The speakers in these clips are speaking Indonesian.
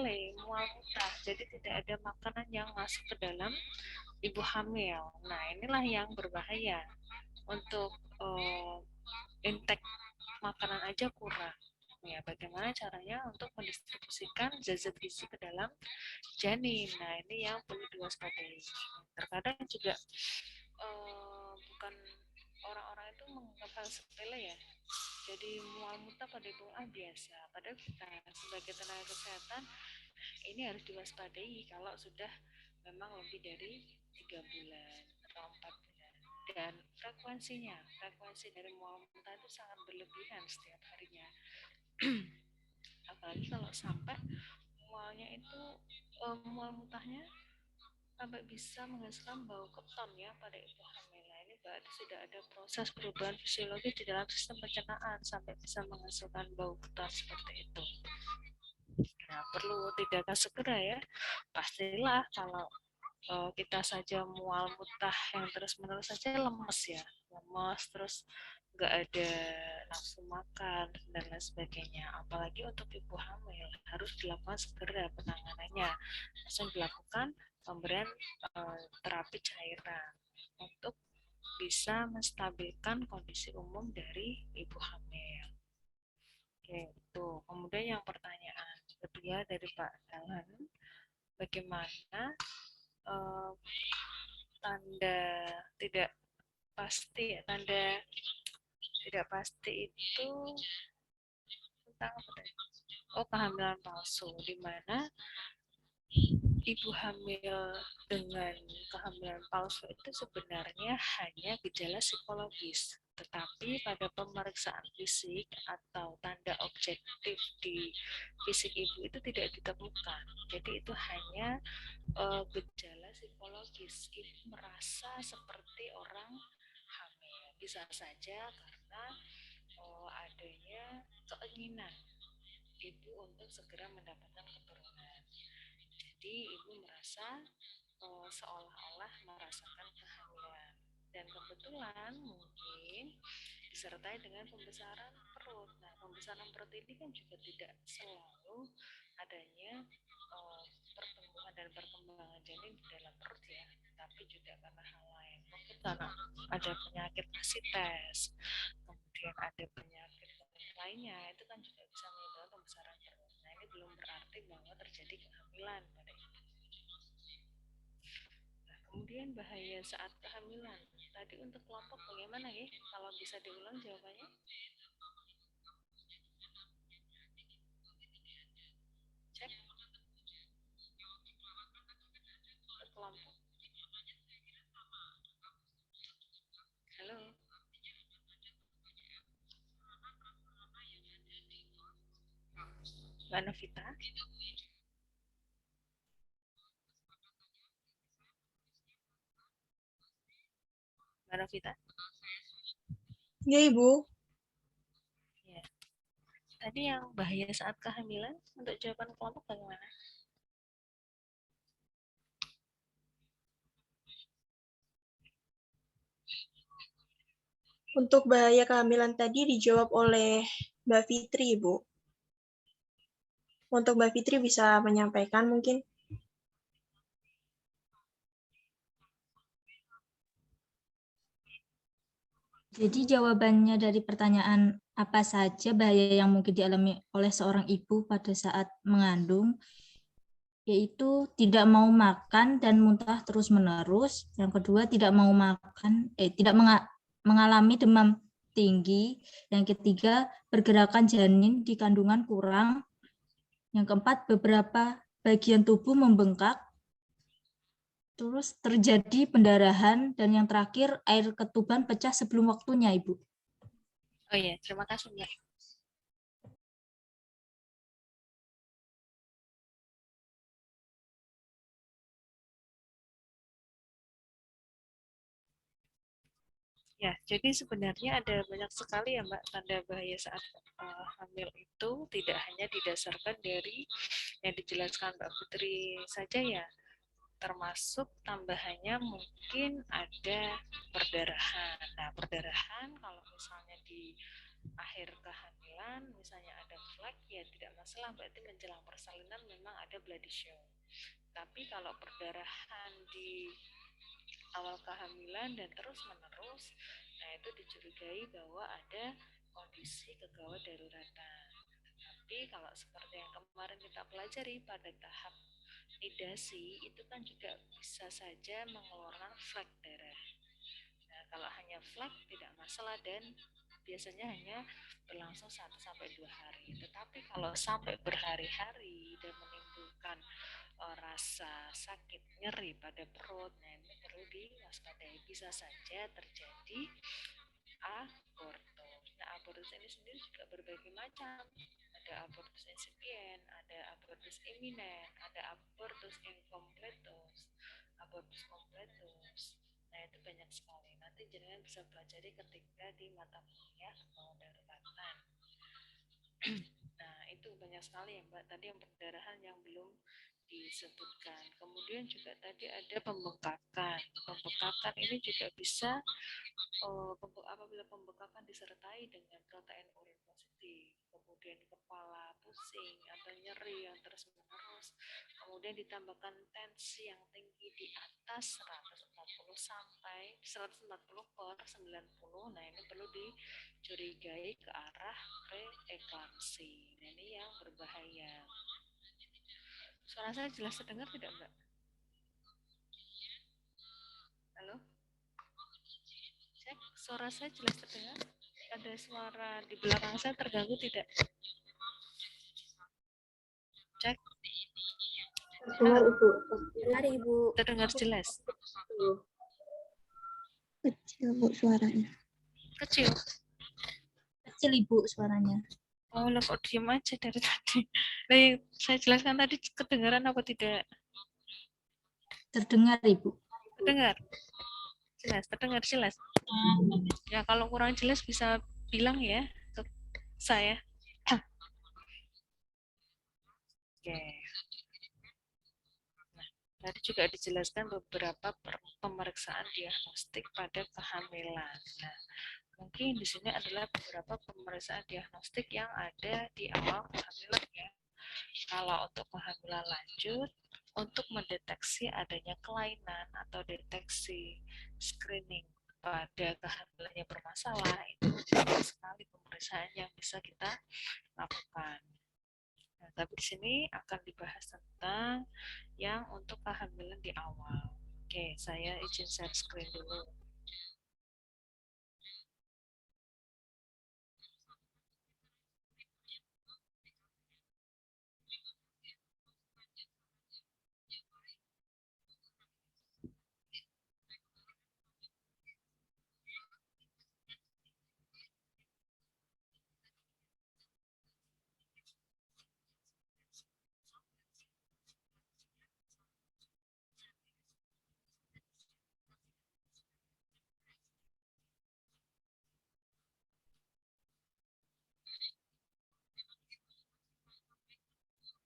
mual muntah, jadi tidak ada makanan yang masuk ke dalam ibu hamil. Nah, inilah yang berbahaya untuk intake makanan aja kurang. Ya, bagaimana caranya untuk mendistribusikan zat-zat gizi ke dalam janin? Nah, ini yang perlu diwaspadai. Terkadang juga bukan orang-orang itu menganggap hal sepele ya. Jadi mual muntah pada ibu biasa. Padahal kita sebagai tenaga kesehatan ini harus diwaspadai kalau sudah memang lebih dari 3 bulan atau 4 bulan. Dan frekuensi dari mual muntah itu sangat berlebihan setiap harinya. Apalagi kalau sampai mualnya itu mual muntahnya sampai bisa menghasilkan bau keton ya pada ibu hamil. Nah, ini berarti sudah ada proses perubahan fisiologis di dalam sistem pencernaan sampai bisa menghasilkan bau keton seperti itu. Nah, perlu tindakan segera ya. Pastilah kalau kita saja mual muntah yang terus-menerus saja lemes terus nggak ada nafsu makan dan lain sebagainya. Apalagi untuk ibu hamil harus dilakukan segera penanganannya, langsung dilakukan pemberian terapi cairan untuk bisa menstabilkan kondisi umum dari ibu hamil. Oke, itu. Kemudian yang pertanyaan kedua dari Pak Dalan, bagaimana tanda tidak pasti tanda tidak pasti itu tentang apa tadi? Oh, kehamilan palsu, di mana ibu hamil dengan kehamilan palsu itu sebenarnya hanya gejala psikologis, tetapi pada pemeriksaan fisik atau tanda objektif di fisik ibu itu tidak ditemukan. Jadi itu hanya gejala psikologis. Ibu merasa seperti orang hamil. Bisa saja karena adanya keinginan ibu untuk segera mendapatkan keturunan. Jadi ibu merasa seolah-olah merasakan kehamilan. Dan kebetulan mungkin disertai dengan pembesaran perut. Nah, pembesaran perut ini kan juga tidak selalu adanya pertumbuhan dan perkembangan janin di dalam perut ya, tapi juga karena hal lain. Mungkin karena ada penyakit asites, kemudian ada penyakit lainnya, itu kan juga bisa menyebabkan pembesaran perut. Nah, ini belum berarti bahwa terjadi kehamilan pada ibu. Nah, kemudian bahaya saat kehamilan. Tadi untuk kelompok bagaimana ya? Kalau bisa diulang jawabannya? Cek ke kelompok. Halo, Mbak Novita. Mbak Novita. Ya, Ibu. Ya. Tadi yang bahaya saat kehamilan, untuk jawaban kelompok bagaimana? Untuk bahaya kehamilan tadi dijawab oleh Mbak Fitri, Ibu. Untuk Mbak Fitri bisa menyampaikan mungkin. Jadi jawabannya dari pertanyaan apa saja bahaya yang mungkin dialami oleh seorang ibu pada saat mengandung, yaitu tidak mau makan dan muntah terus-menerus. Yang kedua, tidak mengalami demam tinggi. Yang ketiga, pergerakan janin di kandungan kurang. Yang keempat, beberapa bagian tubuh membengkak. Terus terjadi pendarahan, dan yang terakhir air ketuban pecah sebelum waktunya, Ibu. Oh iya, terima kasih Mbak. Ya, jadi sebenarnya ada banyak sekali ya Mbak tanda bahaya saat hamil itu tidak hanya didasarkan dari yang dijelaskan Mbak Putri saja ya, termasuk tambahannya mungkin ada perdarahan. Nah, perdarahan kalau misalnya di akhir kehamilan misalnya ada flek, ya tidak masalah, berarti menjelang persalinan memang ada bloody show. Tapi kalau perdarahan di awal kehamilan dan terus menerus, nah itu dicurigai bahwa ada kondisi kegawat daruratan. Tapi kalau seperti yang kemarin kita pelajari pada tahap nidasi, itu kan juga bisa saja mengeluarkan flek darah. Nah, kalau hanya flek tidak masalah dan biasanya hanya berlangsung 1-2 hari. Tetapi kalau sampai berhari-hari dan menimbulkan rasa sakit nyeri pada perut, nah ini perlu diwaspadai, bisa saja terjadi abortus. Nah, abortus ini sendiri juga berbagai macam. Ada abortus insipient, ada abortus imminent, ada abortus incompletus, abortus completus. Nah, itu banyak sekali. Nanti jenengan bisa pelajari ketika di mata kuliah kedaruratan. Nah, itu banyak sekali ya Mbak. Tadi yang perdarahan yang belum disebutkan. Kemudian juga tadi ada pembengkakan. Pembengkakan ini juga bisa apabila pembengkakan disertai dengan protein urin positif, kemudian kepala pusing atau nyeri yang terus-menerus, kemudian ditambahkan tensi yang tinggi di atas 140 sampai 140/90, nah ini perlu dicurigai ke arah preeklamsi. Nah ini yang berbahaya. Suara saya jelas terdengar tidak Mbak? Halo? Cek, suara saya jelas terdengar? Ada suara di belakang saya terganggu tidak? Cek. Terdengar Ibu. Terdengar Ibu. Terdengar jelas. Kecil Bu suaranya. Kecil. Kecil Ibu suaranya. Oh, lah kok diem aja dari tadi. Nah, saya jelaskan tadi kedengaran apa tidak? Terdengar Ibu. Terdengar? Jelas, terdengar jelas. Ya, kalau kurang jelas bisa bilang ya ke saya. Oke. Nah, tadi juga dijelaskan beberapa pemeriksaan diagnostik pada kehamilan. Nah, mungkin di sini adalah beberapa pemeriksaan diagnostik yang ada di awal kehamilan ya. Kalau untuk kehamilan lanjut, untuk mendeteksi adanya kelainan atau deteksi screening pada kehamilan yang bermasalah, itu banyak sekali pemeriksaan yang bisa kita lakukan. Nah, tapi di sini akan dibahas tentang yang untuk kehamilan di awal. Oke, saya izin share screen dulu.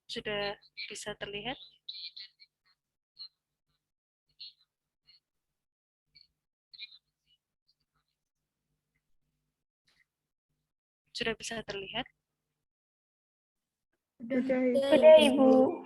Sudah bisa terlihat? Sudah bisa terlihat? Sudah Ibu.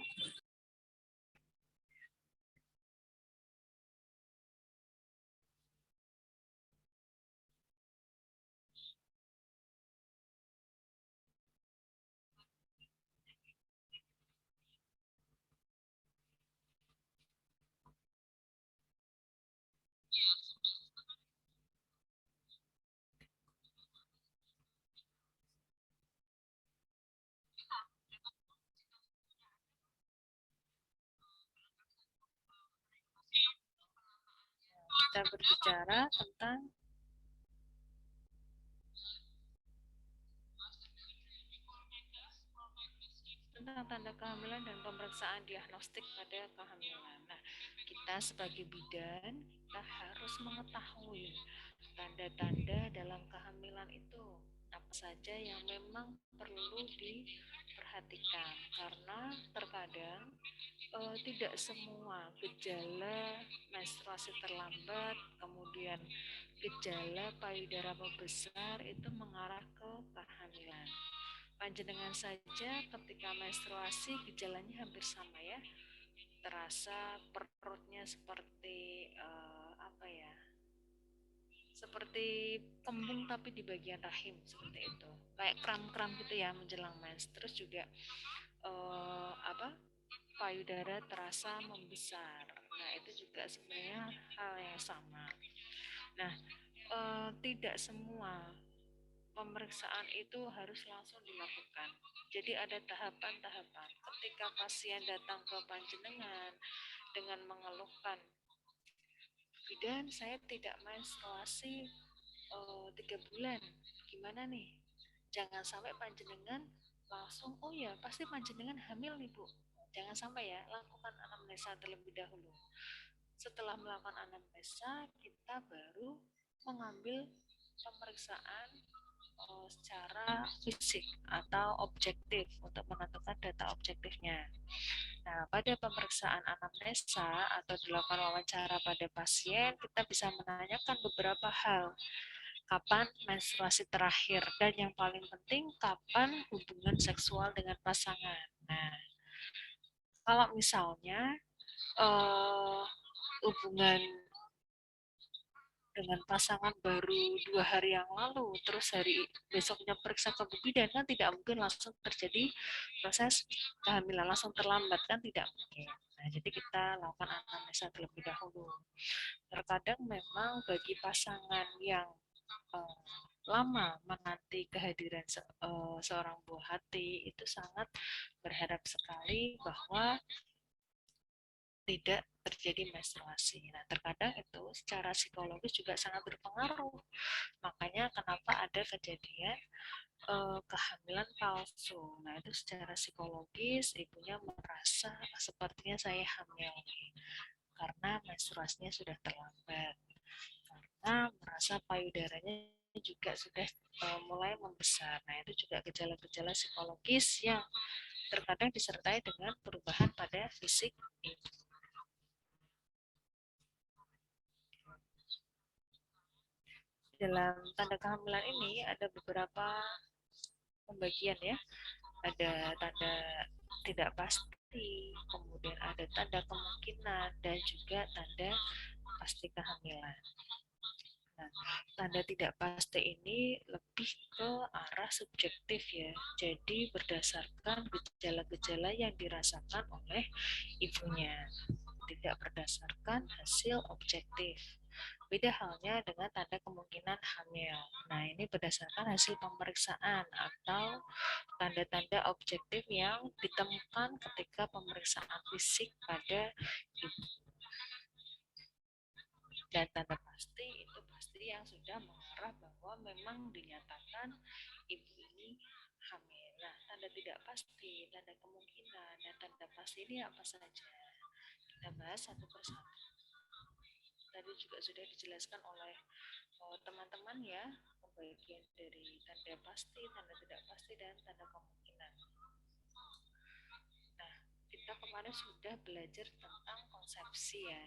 Kita berbicara tentang tanda kehamilan dan pemeriksaan diagnostik pada kehamilan. Nah, kita sebagai bidan, kita harus mengetahui tanda-tanda dalam kehamilan itu apa saja yang memang perlu diperhatikan, karena terkadang tidak semua gejala menstruasi terlambat, kemudian gejala payudara membesar itu mengarah ke kehamilan. Panjenengan saja ketika menstruasi gejalanya hampir sama ya, terasa perutnya seperti apa ya, seperti kembung tapi di bagian rahim seperti itu, kayak kram-kram gitu ya menjelang mens. Terus juga apa, payudara terasa membesar. Nah itu juga sebenarnya hal yang sama. Nah tidak semua pemeriksaan itu harus langsung dilakukan. Jadi ada tahapan-tahapan. Ketika pasien datang ke panjenengan dengan mengeluhkan, bidan saya tidak menstruasi 3 bulan, gimana nih? Jangan sampai panjenengan langsung, oh ya pasti panjenengan hamil nih Bu. Jangan sampai ya, lakukan anamnesa terlebih dahulu. Setelah melakukan anamnesa, kita baru mengambil pemeriksaan secara fisik atau objektif untuk menentukan data objektifnya. Nah, pada pemeriksaan anamnesa atau dilakukan wawancara pada pasien, kita bisa menanyakan beberapa hal. Kapan menstruasi terakhir, dan yang paling penting kapan hubungan seksual dengan pasangan. Nah, kalau misalnya hubungan dengan pasangan baru 2 hari yang lalu, terus hari besoknya periksa ke bidan, kan tidak mungkin langsung terjadi proses kehamilan, langsung terlambat kan tidak mungkin. Nah, jadi kita lakukan anamnesa terlebih dahulu. Terkadang memang bagi pasangan yang lama menanti kehadiran seorang buah hati itu sangat berharap sekali bahwa tidak terjadi menstruasi. Nah, terkadang itu secara psikologis juga sangat berpengaruh. Makanya kenapa ada kejadian kehamilan palsu. Nah, itu secara psikologis ibunya merasa sepertinya saya hamil karena menstruasinya sudah terlambat. Karena merasa payudaranya juga sudah mulai membesar. Nah, itu juga gejala-gejala psikologis yang terkadang disertai dengan perubahan pada fisik ibu. Dalam tanda kehamilan ini ada beberapa pembagian ya. Ada tanda tidak pasti, kemudian ada tanda kemungkinan, dan juga tanda pasti kehamilan. Nah, tanda tidak pasti ini lebih ke arah subjektif ya. Jadi berdasarkan gejala-gejala yang dirasakan oleh ibunya, tidak berdasarkan hasil objektif. Beda halnya dengan tanda kemungkinan hamil. Nah, ini berdasarkan hasil pemeriksaan atau tanda-tanda objektif yang ditemukan ketika pemeriksaan fisik pada ibu. Dan tanda pasti itu pasti yang sudah mengarah bahwa memang dinyatakan ibu ini hamil. Nah, tanda tidak pasti, tanda kemungkinan, dan tanda pasti ini apa saja? Kita bahas satu persatu. Tadi juga sudah dijelaskan oleh teman-teman ya, pembagian dari tanda pasti, tanda tidak pasti, dan tanda kemungkinan. Nah, kita kemarin sudah belajar tentang konsepsi ya.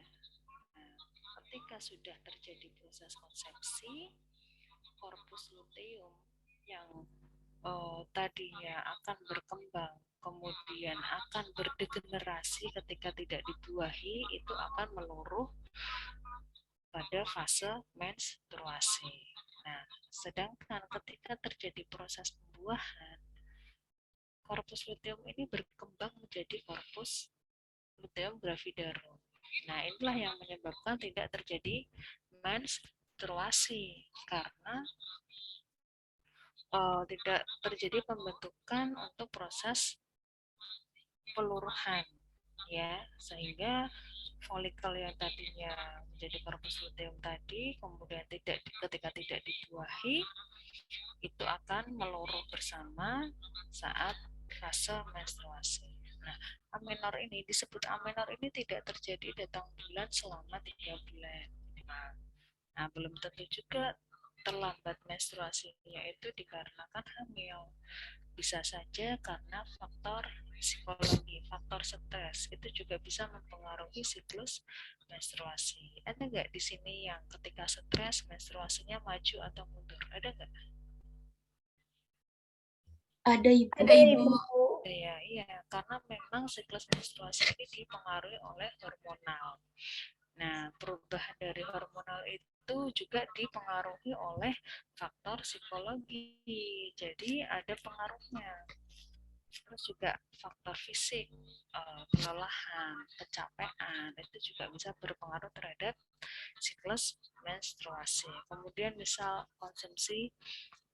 Nah, ketika sudah terjadi proses konsepsi, korpus luteum yang tadinya akan berkembang, kemudian akan berdegenerasi ketika tidak dibuahi, itu akan meluruh pada fase menstruasi. Nah, sedangkan ketika terjadi proses pembuahan, korpus luteum ini berkembang menjadi korpus luteum gravidarum. Nah, inilah yang menyebabkan tidak terjadi menstruasi karena tidak terjadi pembentukan untuk proses peluruhan, ya, sehingga folikel yang tadinya menjadi korpus luteum tadi kemudian ketika tidak dibuahi itu akan meluruh bersama saat fase menstruasi. Nah, amenor ini disebut amenor ini tidak terjadi datang bulan selama 3 bulan. Nah, belum tentu juga terlambat menstruasinya itu dikarenakan hamil. bisa saja karena faktor psikologi, faktor stres itu juga bisa mempengaruhi siklus menstruasi. Ada nggak di sini yang ketika stres menstruasinya maju atau mundur? Ada nggak? Ada Ibu. Ada Ibu. Ya, iya, karena memang siklus menstruasi ini dipengaruhi oleh hormonal. Nah, perubahan dari hormonal itu juga dipengaruhi oleh faktor psikologi. Jadi ada pengaruhnya. Terus juga faktor fisik, kelelahan, kecapean, itu juga bisa berpengaruh terhadap siklus menstruasi. Kemudian misal konsumsi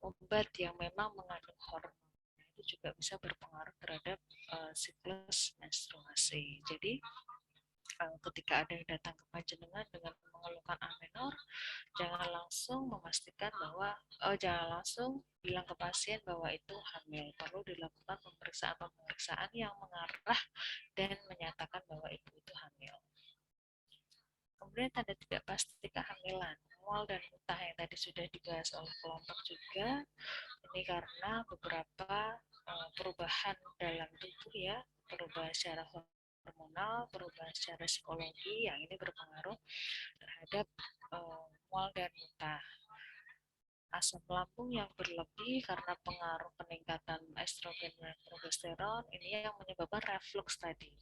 obat yang memang mengandung hormon, itu juga bisa berpengaruh terhadap siklus menstruasi. Jadi ketika ada yang datang ke panjenengan dengan mengeluhkan amenor, jangan langsung memastikan bahwa jangan langsung bilang ke pasien bahwa itu hamil. Perlu dilakukan pemeriksaan-pemeriksaan yang mengarah dan menyatakan bahwa ibu itu hamil. Kemudian tanda tidak pasti kehamilan, mual dan muntah yang tadi sudah dibahas oleh kelompok juga. Ini karena beberapa perubahan dalam tubuh ya, perubahan secara hormonal, perubahan secara psikologi yang ini berpengaruh terhadap mual dan muntah. Asam lambung yang berlebih karena pengaruh peningkatan estrogen dan progesteron ini yang menyebabkan reflux tadi.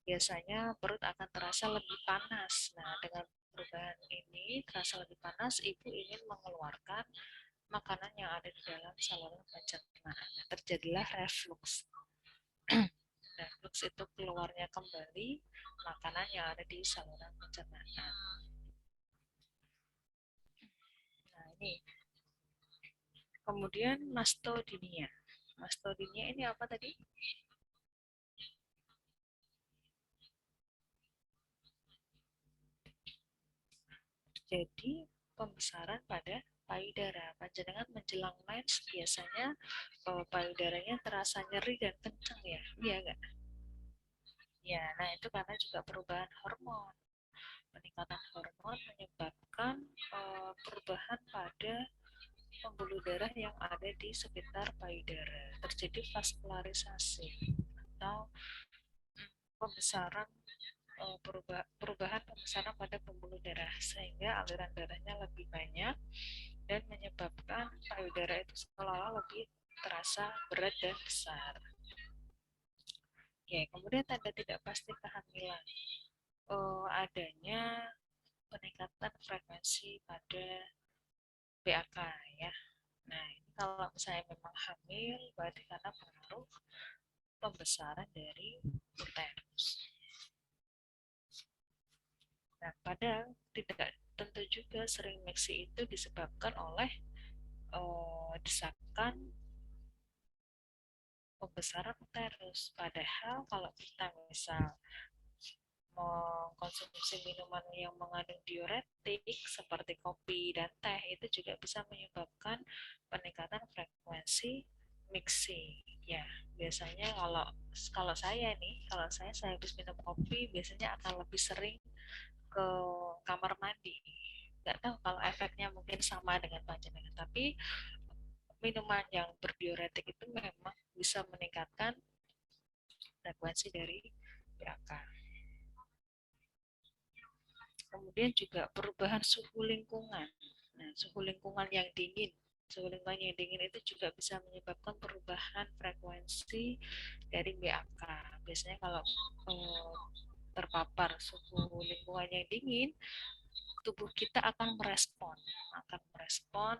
Biasanya perut akan terasa lebih panas. Nah, dengan perubahan ini terasa lebih panas, ibu ingin mengeluarkan makanan yang ada di dalam saluran pencernaan. Terjadilah reflux. Reflux itu keluarnya kembali makanan yang ada di saluran pencernaan. Nah, ini. Kemudian mastodinia. Mastodinia ini apa tadi? Jadi pembesaran pada payudara. Panjenengan menjelang mens biasanya payudaranya terasa nyeri dan kencang ya, iya nggak? Ya, nah itu karena juga perubahan hormon. Peningkatan hormon menyebabkan perubahan pada pembuluh darah yang ada di sekitar payudara. Terjadi vaskularisasi atau pembesaran perubahan pembesaran pada pembuluh darah sehingga aliran darahnya lebih banyak dan menyebabkan payudara itu seolah-olah lebih terasa berat dan besar. Oke, kemudian tanda tidak pasti kehamilan. Adanya peningkatan frekuensi pada BAK ya. Nah, ini kalau misalnya memang hamil berarti karena pengaruh pembesaran dari uterus. Nah, padahal tidak tentu juga sering miksi itu disebabkan oleh desakan pembesaran uterus. Padahal kalau kita misal mengkonsumsi minuman yang mengandung diuretik seperti kopi dan teh itu juga bisa menyebabkan peningkatan frekuensi mixing. Ya, biasanya kalau saya nih, kalau saya habis minum kopi biasanya akan lebih sering ke kamar mandi. Nggak tahu kalau efeknya mungkin sama dengan panjenengan, tapi minuman yang berdiuretik itu memang bisa meningkatkan frekuensi dari BAK. Kemudian juga perubahan suhu lingkungan. Nah, suhu lingkungan yang dingin. Suhu lingkungan yang dingin itu juga bisa menyebabkan perubahan frekuensi dari BAK. Biasanya kalau terpapar suhu lingkungan yang dingin, tubuh kita akan merespon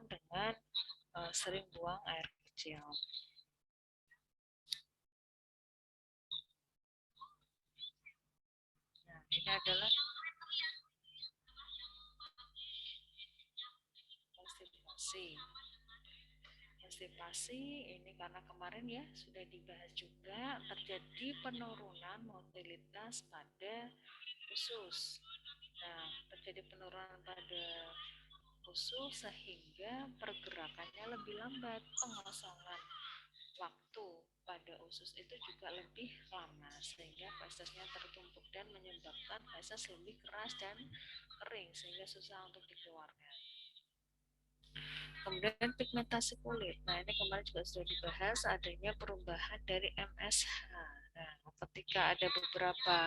dengan sering buang air kecil. Nah, ini adalah konstipasi. Konstipasi ini karena kemarin ya sudah dibahas juga terjadi penurunan motilitas pada usus. Nah, terjadi penurunan pada usus sehingga pergerakannya lebih lambat, pengosongan waktu pada usus itu juga lebih lama sehingga fesesnya tertumpuk dan menyebabkan feses lebih keras dan kering sehingga susah untuk dikeluarkan. Kemudian pigmentasi kulit. Nah, ini kemarin juga sudah dibahas adanya perubahan dari MSH. Nah, ketika ada beberapa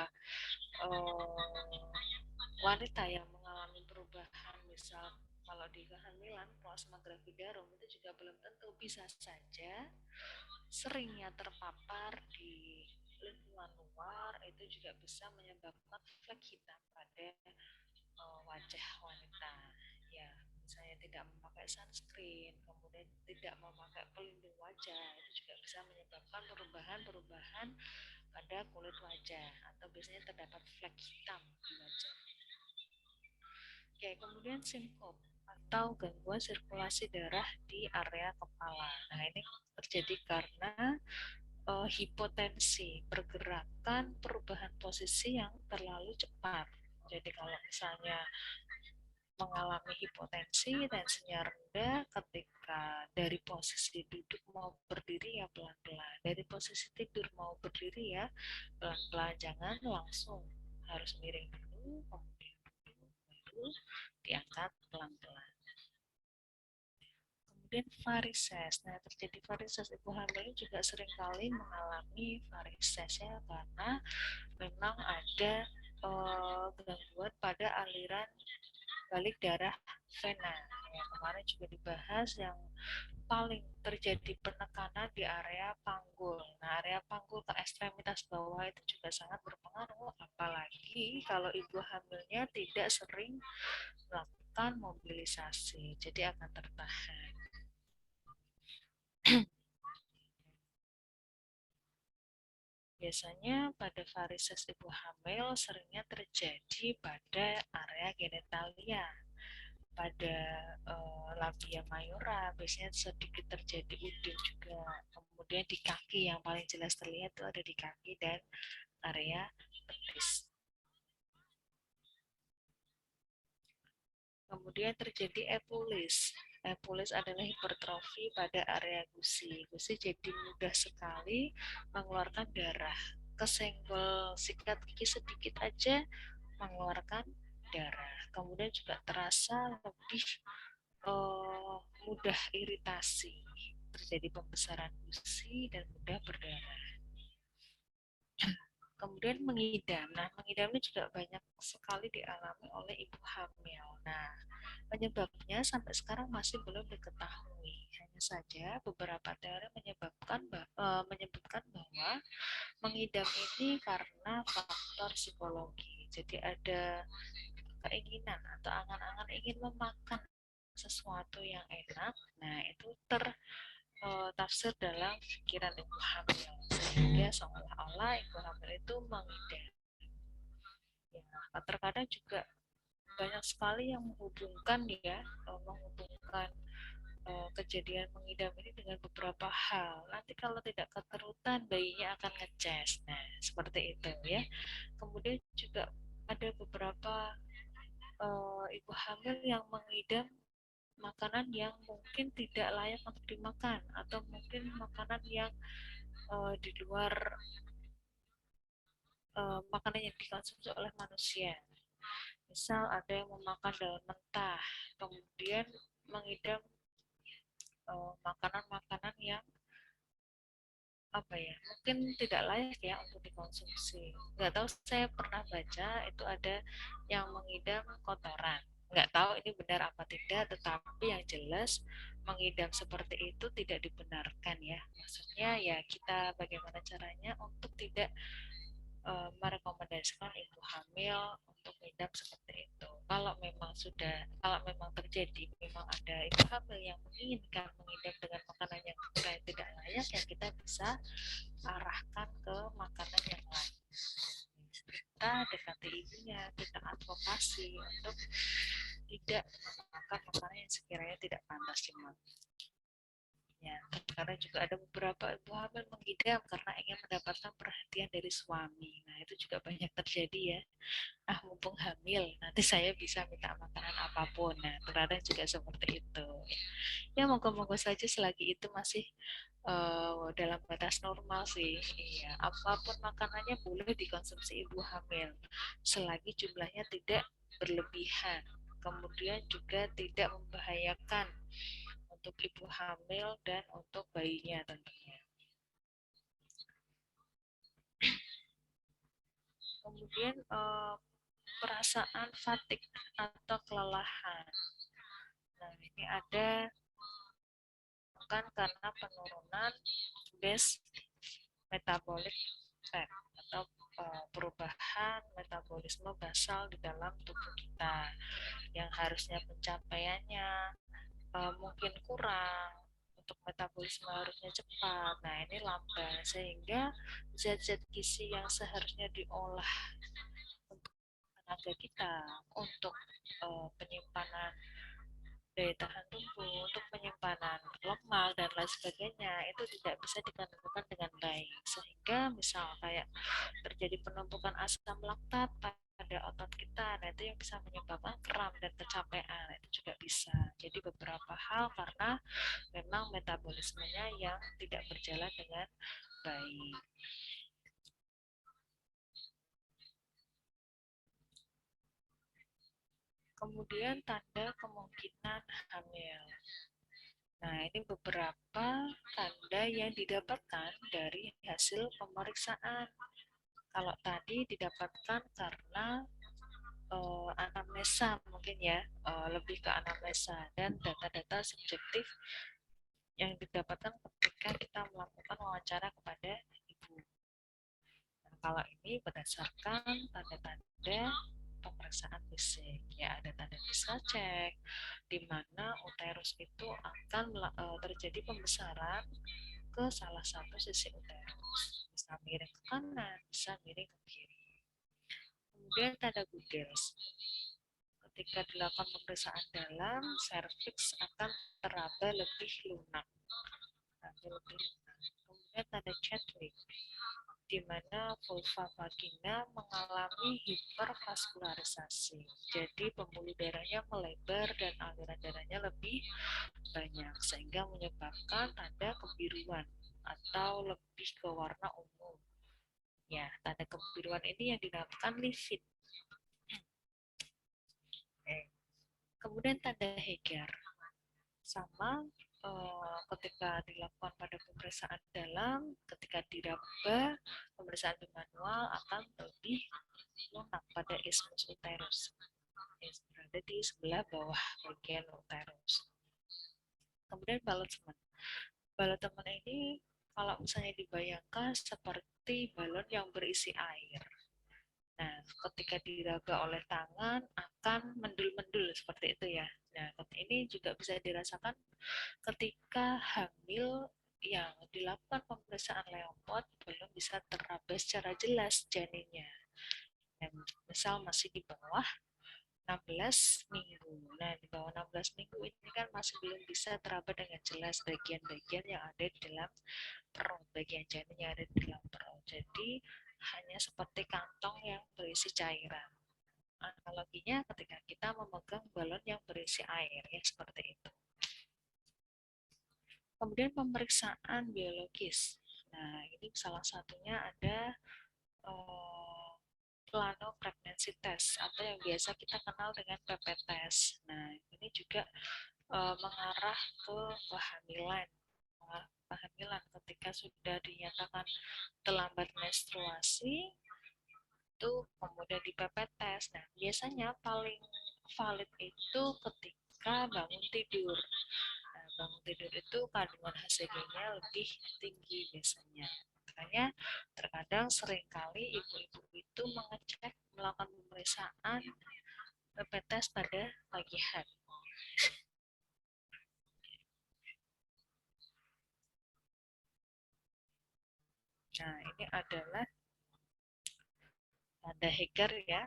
wanita yang mengalami perubahan, misal kalau di kehamilan plasma gravidarum itu juga belum tentu, bisa saja seringnya terpapar di lingkungan luar itu juga bisa menyebabkan flek hitam pada wajah wanita. Ya, misalnya tidak memakai sunscreen, kemudian tidak memakai pelindung wajah, itu juga bisa menyebabkan perubahan-perubahan pada kulit wajah atau biasanya terdapat flek hitam di wajah. Oke, kemudian sinkop atau gangguan sirkulasi darah di area kepala. Nah, ini terjadi karena hipotensi, pergerakan perubahan posisi yang terlalu cepat. Jadi kalau misalnya mengalami hipotensi, tensinya rendah, ketika dari posisi duduk mau berdiri ya pelan-pelan, dari posisi tidur mau berdiri ya pelan-pelan, jangan langsung, harus miring dulu, kemudian duduk, baru diangkat pelan-pelan. Kemudian varises. Nah, terjadi varises ibu hamil juga seringkali mengalami varises ya, karena memang ada gangguan pada aliran balik darah vena. Ya, kemarin juga dibahas yang paling terjadi penekanan di area panggul. Nah, area panggul ke ekstremitas bawah itu juga sangat berpengaruh, apalagi kalau ibu hamilnya tidak sering melakukan mobilisasi, jadi akan tertahan. Biasanya pada varises ibu hamil seringnya terjadi pada area genitalia, pada labia mayora, biasanya sedikit terjadi udin juga. Kemudian di kaki yang paling jelas terlihat itu ada di kaki dan area betis. Kemudian terjadi epulis. Epulis adalah hipertrofi pada area gusi. Gusi jadi mudah sekali mengeluarkan darah. Kesenggol sikat gigi sedikit aja mengeluarkan darah. Kemudian juga terasa lebih mudah iritasi. Terjadi pembesaran gusi dan mudah berdarah. Kemudian mengidam. Nah, mengidam ini juga banyak sekali dialami oleh ibu hamil. Nah, penyebabnya sampai sekarang masih belum diketahui. Hanya saja beberapa teori menyebutkan bahwa mengidam ini karena faktor psikologi. Jadi ada keinginan atau angan-angan ingin memakan sesuatu yang enak. Nah, itu tafsir dalam pikiran ibu hamil, sehingga seolah-olah ibu hamil itu mengidam. Ya, terkadang juga banyak sekali yang menghubungkan kejadian mengidam ini dengan beberapa hal. Nanti kalau tidak keturutan, bayinya akan ngeces. Nah, seperti itu ya. Kemudian juga ada beberapa ibu hamil yang mengidam makanan yang mungkin tidak layak untuk dimakan, atau mungkin makanan yang di luar makanan yang dikonsumsi oleh manusia. Misal ada yang memakan daun mentah, kemudian mengidam makanan-makanan yang mungkin tidak layak ya untuk dikonsumsi. Nggak tahu, saya pernah baca itu ada yang mengidam kotoran. Nggak tahu ini benar apa tidak, tetapi yang jelas mengidam seperti itu tidak dibenarkan ya. Maksudnya ya kita bagaimana caranya untuk tidak merekomendasikan ibu hamil untuk mengidam seperti itu. Kalau memang terjadi, memang ada ibu hamil yang menginginkan mengidam dengan makanan yang tidak layak, yang kita bisa arahkan ke makanan yang lain. Kita dekati ibunya, kita advokasi untuk tidak makan makanan yang sekiranya tidak pantas dimakan. Ya, karena juga ada beberapa ibu hamil mengidam karena ingin mendapatkan perhatian dari suami. Nah, itu juga banyak terjadi ya. Ah, mumpung hamil, nanti saya bisa minta makanan apapun. Nah, terkadang juga seperti itu. Ya, moga-moga saja selagi itu masih dalam batas normal sih. Iya, apapun makanannya boleh dikonsumsi ibu hamil, selagi jumlahnya tidak berlebihan. kemudian juga tidak membahayakan untuk ibu hamil dan untuk bayinya tentunya. Kemudian perasaan fatigue atau kelelahan. Nah, ini ada bukan karena penurunan base metabolic rate atau perubahan metabolisme basal di dalam tubuh kita yang harusnya pencapaiannya mungkin kurang, untuk metabolisme harusnya cepat. Nah, ini lambat sehingga zat-zat gizi yang seharusnya diolah untuk tenaga kita, untuk penyimpanan daya tahan tubuh, untuk penyimpanan lemak dan lain sebagainya, itu tidak bisa dikandalkan dengan baik, sehingga misal kayak terjadi penumpukan asam laktat pada otot kita, nah itu yang bisa menyebabkan kram dan kecapean, itu juga bisa. Jadi beberapa hal karena memang metabolismenya yang tidak berjalan dengan baik. Kemudian tanda kemungkinan hamil. Nah, ini beberapa tanda yang didapatkan dari hasil pemeriksaan. Kalau tadi didapatkan karena anamnesa mungkin ya, lebih ke anamnesa dan data-data subjektif yang didapatkan ketika kita melakukan wawancara kepada ibu. Nah, kalau ini berdasarkan tanda-tanda pemeriksaan fisik, ya ada tanda Fisca check, di mana uterus itu akan terjadi pembesaran ke salah satu sisi uterus, bisa miring ke kanan, bisa miring ke kiri. Kemudian tanda Gudels, ketika dilakukan pemeriksaan dalam, serviks akan teraba lebih lunak. Kemudian tanda Chadwick, di mana vulva vagina mengalami hipervaskularisasi. Jadi pembuluh darahnya melebar dan aliran darahnya lebih banyak, sehingga menyebabkan tanda kebiruan atau lebih ke warna ungu. Ya, tanda kebiruan ini yang dinamakan livid. Kemudian tanda Heger, sama ketika dilakukan pada pemeriksaan dalam, ketika diraba, pemeriksaan manual akan lebih lunak pada isthmus uterus, yang berada di sebelah bawah bagian uterus. Kemudian balut teman. Balut teman ini kalau misalnya dibayangkan seperti balon yang berisi air. Nah, ketika diraba oleh tangan akan mendul-mendul seperti itu ya. Nah, ini juga bisa dirasakan ketika hamil yang dilakukan pemeriksaan leopard belum bisa teraba secara jelas janinnya. Misal masih di bawah 16 minggu. Nah, di bawah 16 minggu ini kan masih belum bisa teraba dengan jelas bagian-bagian yang ada di dalam perut, bagian janin yang ada di dalam perut. Jadi, hanya seperti kantong yang berisi cairan. Analoginya ketika kita memegang balon yang berisi air, ya seperti itu. Kemudian pemeriksaan biologis. Nah, ini salah satunya ada plano pregnancy test atau yang biasa kita kenal dengan PP test. Nah, ini juga mengarah ke kehamilan. Kehamilan ketika sudah dinyatakan terlambat menstruasi, itu kemudian di PP test. Nah, biasanya paling valid itu ketika bangun tidur. Nah, bangun tidur itu kandungan HCG-nya lebih tinggi biasanya. Makanya terkadang seringkali ibu-ibu itu melakukan pemeriksaan PP test pada pagi hari. Nah, ini adalah tanda Heger ya,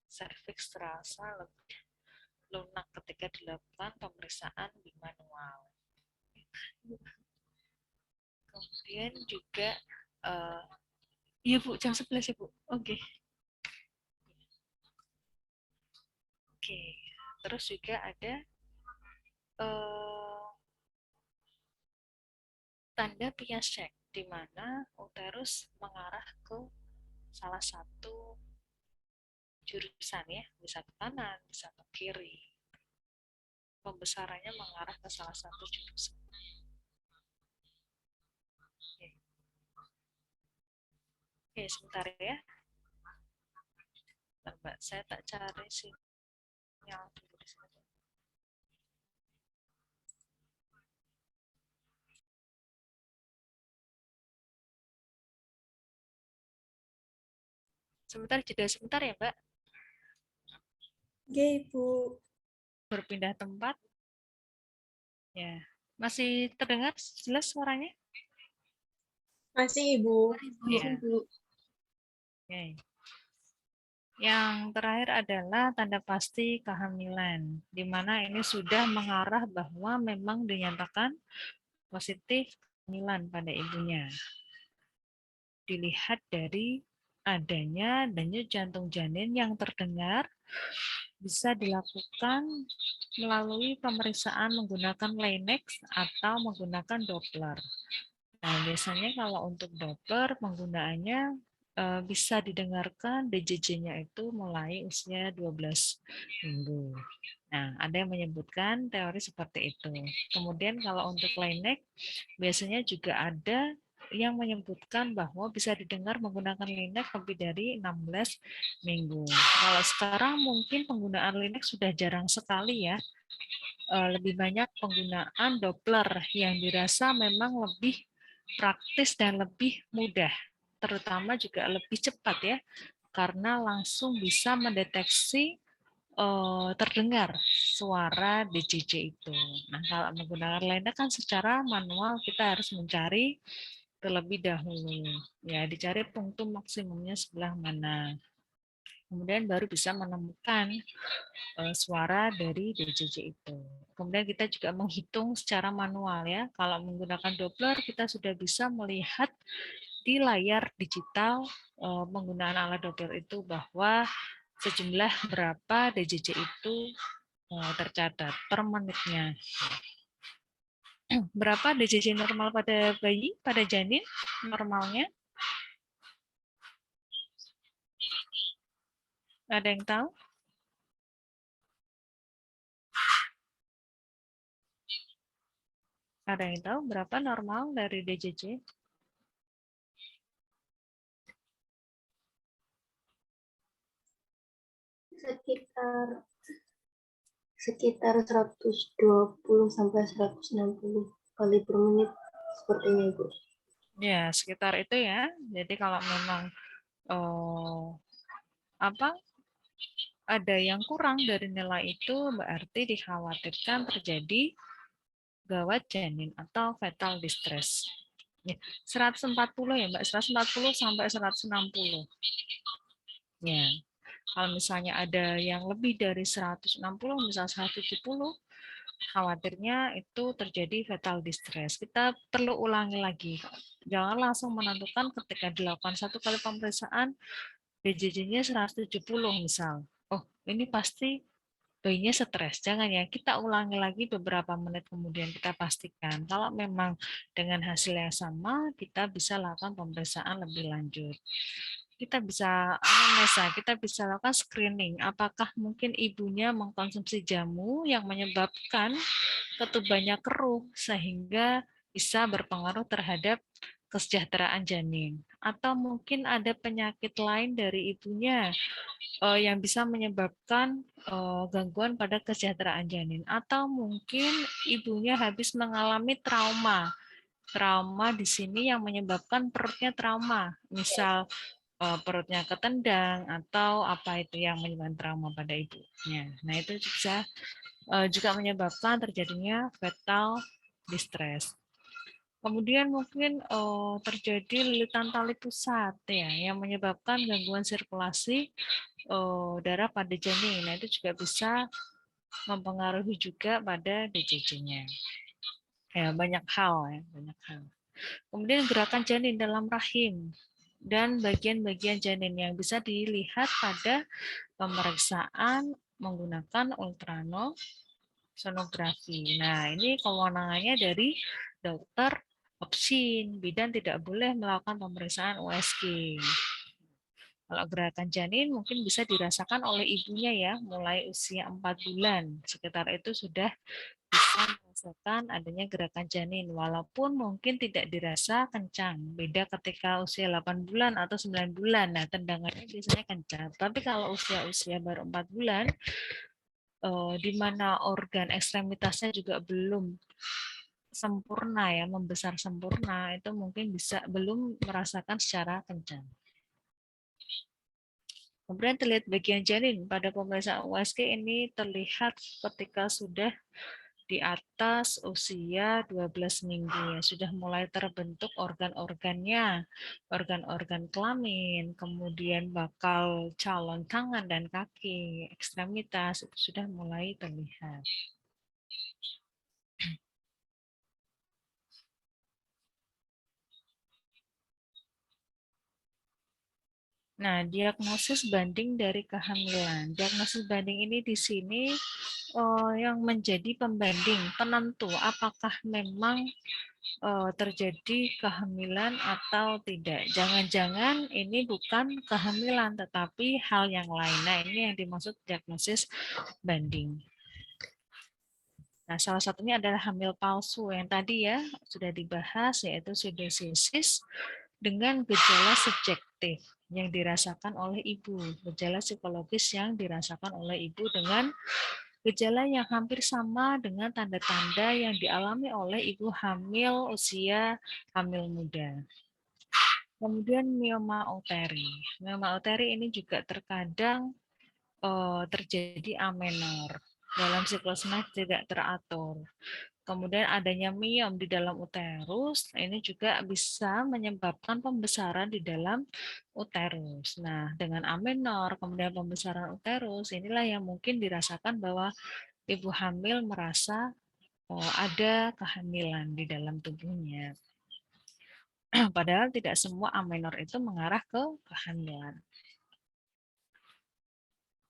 serviks terasa lebih lunak ketika dilakukan pemeriksaan bimanual. Kemudian juga iya Bu, jam 11 ya Bu. Oke. Oke. Terus juga ada tanda Piaget, di mana uterus mengarah ke salah satu jurusan ya, bisa ke kanan, bisa ke kiri. pembesarannya mengarah ke salah satu jurusan. Oke, sebentar ya. Mbak, saya tak cari sinyal dulu di sini. Sebentar, jeda sebentar ya, Mbak. Oke, Ibu. Berpindah tempat. Ya, masih terdengar jelas suaranya? Masih, Ibu. Ya. Oke. Yang terakhir adalah tanda pasti kehamilan, di mana ini sudah mengarah bahwa memang dinyatakan positif kehamilan pada ibunya. Dilihat dari adanya denyut jantung janin yang terdengar, bisa dilakukan melalui pemeriksaan menggunakan Leynex atau menggunakan Doppler. Nah, biasanya kalau untuk Doppler penggunaannya bisa didengarkan DJJ-nya itu mulai usia 12 minggu. Nah, ada yang menyebutkan teori seperti itu. Kemudian kalau untuk Leynex, biasanya juga ada yang menyebutkan bahwa bisa didengar menggunakan Leynex lebih dari 16 minggu. Kalau sekarang mungkin penggunaan Leynex sudah jarang sekali ya. Lebih banyak penggunaan Doppler yang dirasa memang lebih praktis dan lebih mudah, terutama juga lebih cepat ya, karena langsung bisa mendeteksi terdengar suara DJJ itu. Nah, kalau menggunakan Leynex kan secara manual kita harus mencari terlebih dahulu. Ya, dicari punktum maksimumnya sebelah mana. Kemudian baru bisa menemukan suara dari DJJ itu. Kemudian kita juga menghitung secara manual ya. Kalau menggunakan Doppler kita sudah bisa melihat di layar digital penggunaan alat Doppler itu bahwa sejumlah berapa DJJ itu tercatat per menitnya. Berapa DJJ normal pada bayi, pada janin normalnya? Ada yang tahu? Ada yang tahu berapa normal dari DJJ? Sekitar 120 sampai 160 kali per menit sepertinya, Ibu. Ya, sekitar itu ya. Jadi kalau memang ada yang kurang dari nilai itu, berarti dikhawatirkan terjadi gawat janin atau fetal distress. Ya, 140 ya Mbak, 140 sampai 160. Ya, kalau misalnya ada yang lebih dari 160, misal 170, khawatirnya itu terjadi fetal distress. Kita perlu ulangi lagi. Jangan langsung menentukan ketika dilakukan satu kali pemeriksaan, DJJ-nya 170 misal. Oh, ini pasti bayinya stres. Jangan ya, kita ulangi lagi beberapa menit kemudian kita pastikan. Kalau memang dengan hasil yang sama, kita bisa lakukan pemeriksaan lebih lanjut. Kita bisa anamnesa, kita bisa lakukan screening. Apakah mungkin ibunya mengkonsumsi jamu yang menyebabkan ketubannya keruh sehingga bisa berpengaruh terhadap kesejahteraan janin, atau mungkin ada penyakit lain dari ibunya yang bisa menyebabkan gangguan pada kesejahteraan janin, atau mungkin ibunya habis mengalami trauma. Trauma di sini yang menyebabkan perutnya trauma, misal perutnya ketendang atau apa itu yang menyebabkan trauma pada ibunya. Nah, itu bisa juga menyebabkan terjadinya fetal distress. Kemudian mungkin terjadi lilitan tali pusat ya, yang menyebabkan gangguan sirkulasi darah pada janin. Nah, itu juga bisa mempengaruhi juga pada DJJ-nya. Ya, banyak hal ya, banyak hal. Kemudian gerakan janin dalam rahim dan bagian-bagian janin yang bisa dilihat pada pemeriksaan menggunakan ultrasonografi. Nah, ini kewenangannya dari dokter obstin. Bidan tidak boleh melakukan pemeriksaan USG. Kalau gerakan janin mungkin bisa dirasakan oleh ibunya ya, mulai usia 4 bulan. Sekitar itu sudah bisa merasakan adanya gerakan janin, walaupun mungkin tidak dirasa kencang. Beda ketika usia 8 bulan atau 9 bulan. Nah, tendangannya biasanya kencang. Tapi kalau usia-usia baru 4 bulan, di mana organ ekstremitasnya juga belum sempurna ya, membesar sempurna, itu mungkin bisa belum merasakan secara kencang. Kemudian terlihat bagian janin pada pemeriksaan USG ini terlihat ketika sudah di atas usia 12 minggu ya, sudah mulai terbentuk organ-organnya, organ-organ kelamin, kemudian bakal calon tangan dan kaki, ekstremitas itu sudah mulai terlihat. Nah, diagnosis banding dari kehamilan. Diagnosis banding ini di sini yang menjadi pembanding, penentu apakah memang terjadi kehamilan atau tidak. Jangan-jangan ini bukan kehamilan, tetapi hal yang lain. Nah, ini yang dimaksud diagnosis banding. Nah, salah satunya adalah hamil palsu yang tadi ya sudah dibahas, yaitu pseudocyesis dengan gejala subjektif yang dirasakan oleh ibu, gejala psikologis yang dirasakan oleh ibu dengan gejala yang hampir sama dengan tanda-tanda yang dialami oleh ibu hamil usia hamil muda. Kemudian mioma uteri. Mioma uteri ini juga terkadang terjadi amenor. Dalam siklus mes tidak teratur. Kemudian adanya miom di dalam uterus, ini juga bisa menyebabkan pembesaran di dalam uterus. Nah, dengan amenor, kemudian pembesaran uterus, inilah yang mungkin dirasakan bahwa ibu hamil merasa ada kehamilan di dalam tubuhnya. Padahal tidak semua amenor itu mengarah ke kehamilan.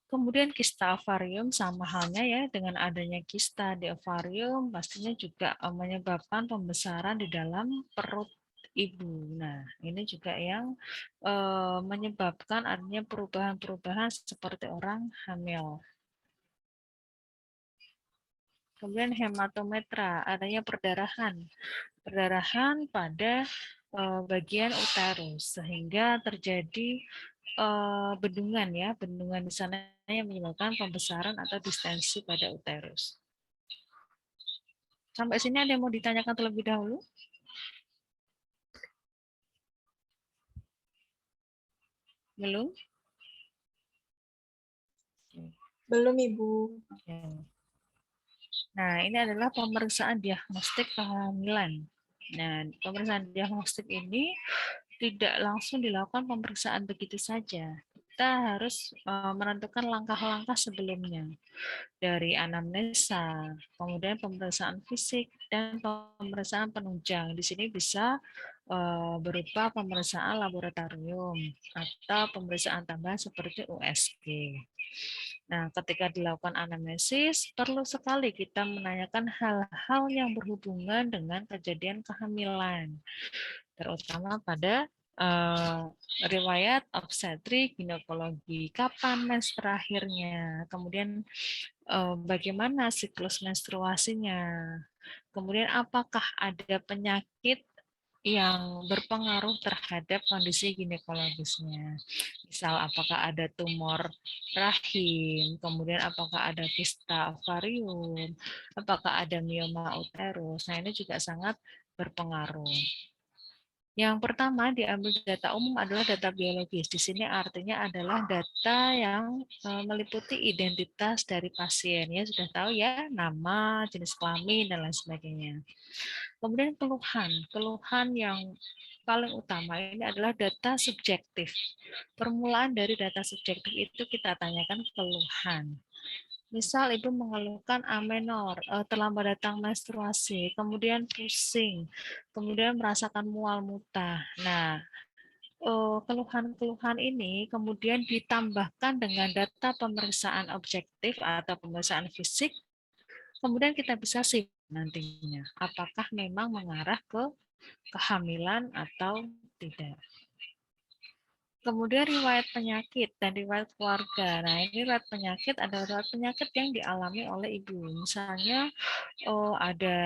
Kemudian kista ovarium sama halnya ya, dengan adanya kista di ovarium pastinya juga menyebabkan pembesaran di dalam perut ibu. Nah, ini juga yang menyebabkan adanya perubahan-perubahan seperti orang hamil. Kemudian hematometra, adanya perdarahan pada bagian uterus sehingga terjadi bendungan ya, bendungan di sana yang menyebabkan pembesaran atau distensi pada uterus. Sampai sini ada yang mau ditanyakan terlebih dahulu? Belum? Belum, Ibu. Nah, ini adalah pemeriksaan diagnostik kehamilan. Nah, pemeriksaan diagnostik ini tidak langsung dilakukan pemeriksaan begitu saja. Kita harus menentukan langkah-langkah sebelumnya. Dari anamnesa, kemudian pemeriksaan fisik, dan pemeriksaan penunjang. Di sini bisa berupa pemeriksaan laboratorium atau pemeriksaan tambahan seperti USG. Nah, ketika dilakukan anamnesis, perlu sekali kita menanyakan hal-hal yang berhubungan dengan kejadian kehamilan, terutama pada riwayat obstetrik, ginekologi, kapan mens terakhirnya, kemudian bagaimana siklus menstruasinya, kemudian apakah ada penyakit yang berpengaruh terhadap kondisi ginekologisnya. Misal apakah ada tumor rahim, kemudian apakah ada kista ovarium, apakah ada mioma uterus. Nah, ini juga sangat berpengaruh. Yang pertama diambil data umum adalah data biologis. Di sini artinya adalah data yang meliputi identitas dari pasien. Ya sudah tahu ya, nama, jenis kelamin dan lain sebagainya. Kemudian keluhan yang paling utama ini adalah data subjektif. Permulaan dari data subjektif itu kita tanyakan keluhan. Misal ibu mengeluhkan amenor, terlambat datang menstruasi, kemudian pusing, kemudian merasakan mual muntah. Nah, keluhan-keluhan ini kemudian ditambahkan dengan data pemeriksaan objektif atau pemeriksaan fisik, kemudian kita bisa sih nantinya apakah memang mengarah ke kehamilan atau tidak. Kemudian riwayat penyakit dan riwayat keluarga. Nah, ini riwayat penyakit ada riwayat penyakit yang dialami oleh ibu. Misalnya, ada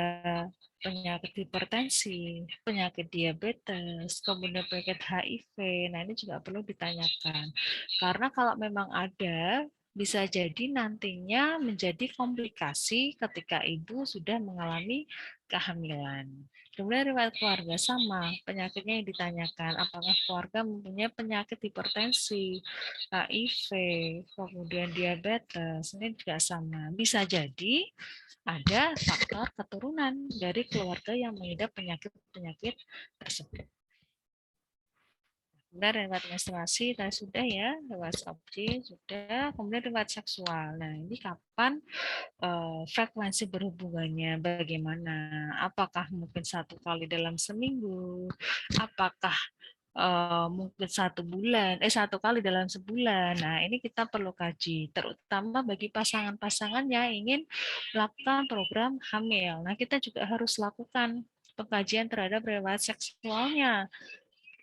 penyakit hipertensi, penyakit diabetes, kemudian penyakit HIV. Nah, ini juga perlu ditanyakan. Karena kalau memang ada, bisa jadi nantinya menjadi komplikasi ketika ibu sudah mengalami kehamilan. Kemudian riwayat keluarga sama, penyakitnya yang ditanyakan, apakah keluarga mempunyai penyakit hipertensi, HIV, kemudian diabetes, ini juga sama. Bisa jadi ada faktor keturunan dari keluarga yang mengidap penyakit-penyakit tersebut. Kemudian riwayat menstruasi tadi sudah ya, riwayat objek sudah, kemudian riwayat seksual. Nah, ini kapan frekuensi berhubungannya bagaimana? Apakah mungkin 1 kali dalam seminggu? Apakah mungkin 1 bulan, 1 kali dalam sebulan? Nah, ini kita perlu kaji, terutama bagi pasangan-pasangan yang ingin melakukan program hamil. Nah, kita juga harus lakukan pengkajian terhadap riwayat seksualnya.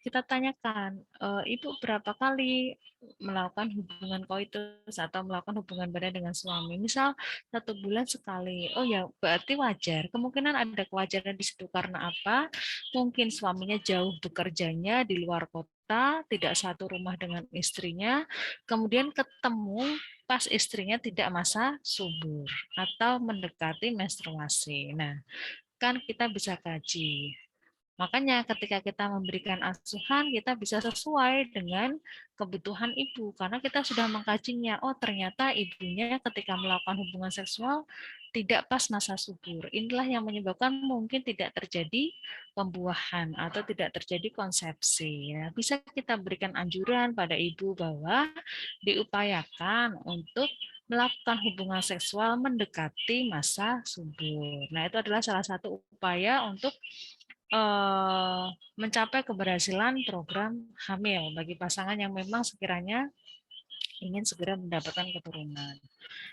Kita tanyakan, Ibu berapa kali melakukan hubungan koitus atau melakukan hubungan badan dengan suami? Misal 1 bulan sekali. Oh ya, berarti wajar. Kemungkinan ada kewajaran di situ karena apa? Mungkin suaminya jauh bekerjanya di luar kota, tidak satu rumah dengan istrinya, kemudian ketemu pas istrinya tidak masa subur atau mendekati menstruasi. Nah, kan kita bisa kaji. Makanya ketika kita memberikan asuhan, kita bisa sesuai dengan kebutuhan ibu. Karena kita sudah mengkajinya, oh ternyata ibunya ketika melakukan hubungan seksual tidak pas masa subur. Inilah yang menyebabkan mungkin tidak terjadi pembuahan atau tidak terjadi konsepsi. Ya, bisa kita berikan anjuran pada ibu bahwa diupayakan untuk melakukan hubungan seksual mendekati masa subur. Nah, itu adalah salah satu upaya untuk mencapai keberhasilan program hamil bagi pasangan yang memang sekiranya ingin segera mendapatkan keturunan.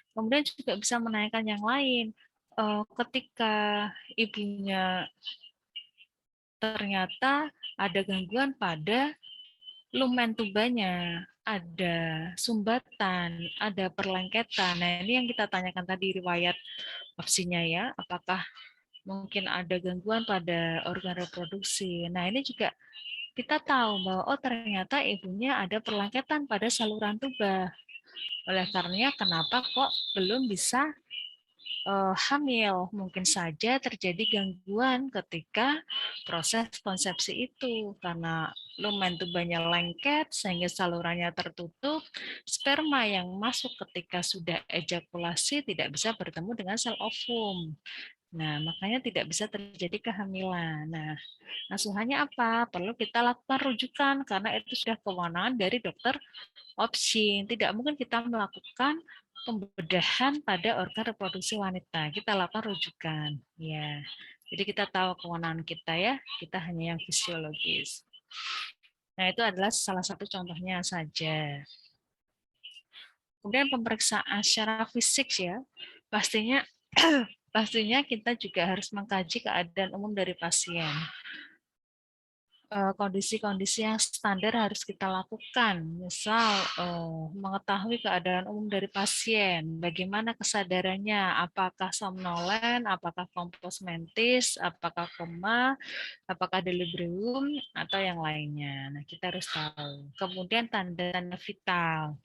Kemudian juga bisa menanyakan yang lain, ketika ibunya ternyata ada gangguan pada lumen tubanya, ada sumbatan, ada perlengketan. Nah, ini yang kita tanyakan tadi riwayat opsinya ya, apakah mungkin ada gangguan pada organ reproduksi. Nah, ini juga kita tahu bahwa oh ternyata ibunya ada perlengketan pada saluran tuba. Oleh karenanya kenapa kok belum bisa hamil? Mungkin saja terjadi gangguan ketika proses konsepsi itu karena lumen tubanya lengket sehingga salurannya tertutup, sperma yang masuk ketika sudah ejakulasi tidak bisa bertemu dengan sel ovum. Nah, makanya tidak bisa terjadi kehamilan. Nah, asuhannya apa? Perlu kita lakukan rujukan karena itu sudah kewenangan dari dokter obstin. Tidak mungkin kita melakukan pembedahan pada organ reproduksi wanita. Kita lakukan rujukan. Ya. Jadi kita tahu kewenangan kita ya. Kita hanya yang fisiologis. Nah, itu adalah salah satu contohnya saja. Kemudian pemeriksaan secara fisik ya. Pastinya pastinya kita juga harus mengkaji keadaan umum dari pasien. Kondisi-kondisi yang standar harus kita lakukan. Misal, mengetahui keadaan umum dari pasien, bagaimana kesadarannya, apakah somnolen, apakah kompos mentis, apakah koma, apakah delirium, atau yang lainnya. Nah, kita harus tahu. Kemudian tanda-tanda vital.